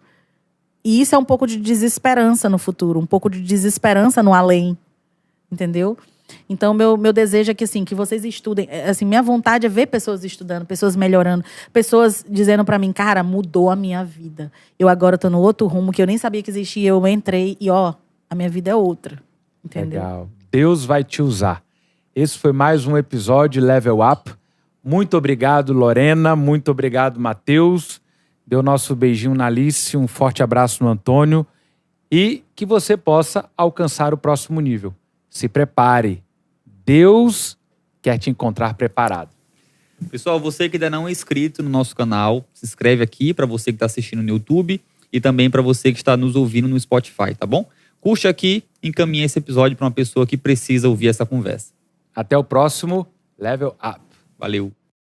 S3: E isso é um pouco de desesperança no futuro. Um pouco de desesperança no além. Entendeu? Então, meu desejo é que, assim, que vocês estudem. Assim, minha vontade é ver pessoas estudando, pessoas melhorando. Pessoas dizendo pra mim, cara, mudou a minha vida. Eu agora tô no outro rumo que eu nem sabia que existia. Eu entrei e, ó, a minha vida é outra. Entendeu?
S2: Legal. Deus vai te usar. Esse foi mais um episódio Level Up. Muito obrigado, Lorena. Muito obrigado, Matheus. Dê o nosso beijinho na Alice, um forte abraço no Antônio e que você possa alcançar o próximo nível. Se prepare. Deus quer te encontrar preparado.
S1: Pessoal, você que ainda não é inscrito no nosso canal, se inscreve aqui para você que está assistindo no YouTube e também para você que está nos ouvindo no Spotify, tá bom? Curte aqui, encaminha esse episódio para uma pessoa que precisa ouvir essa conversa.
S2: Até o próximo Level Up.
S1: Valeu!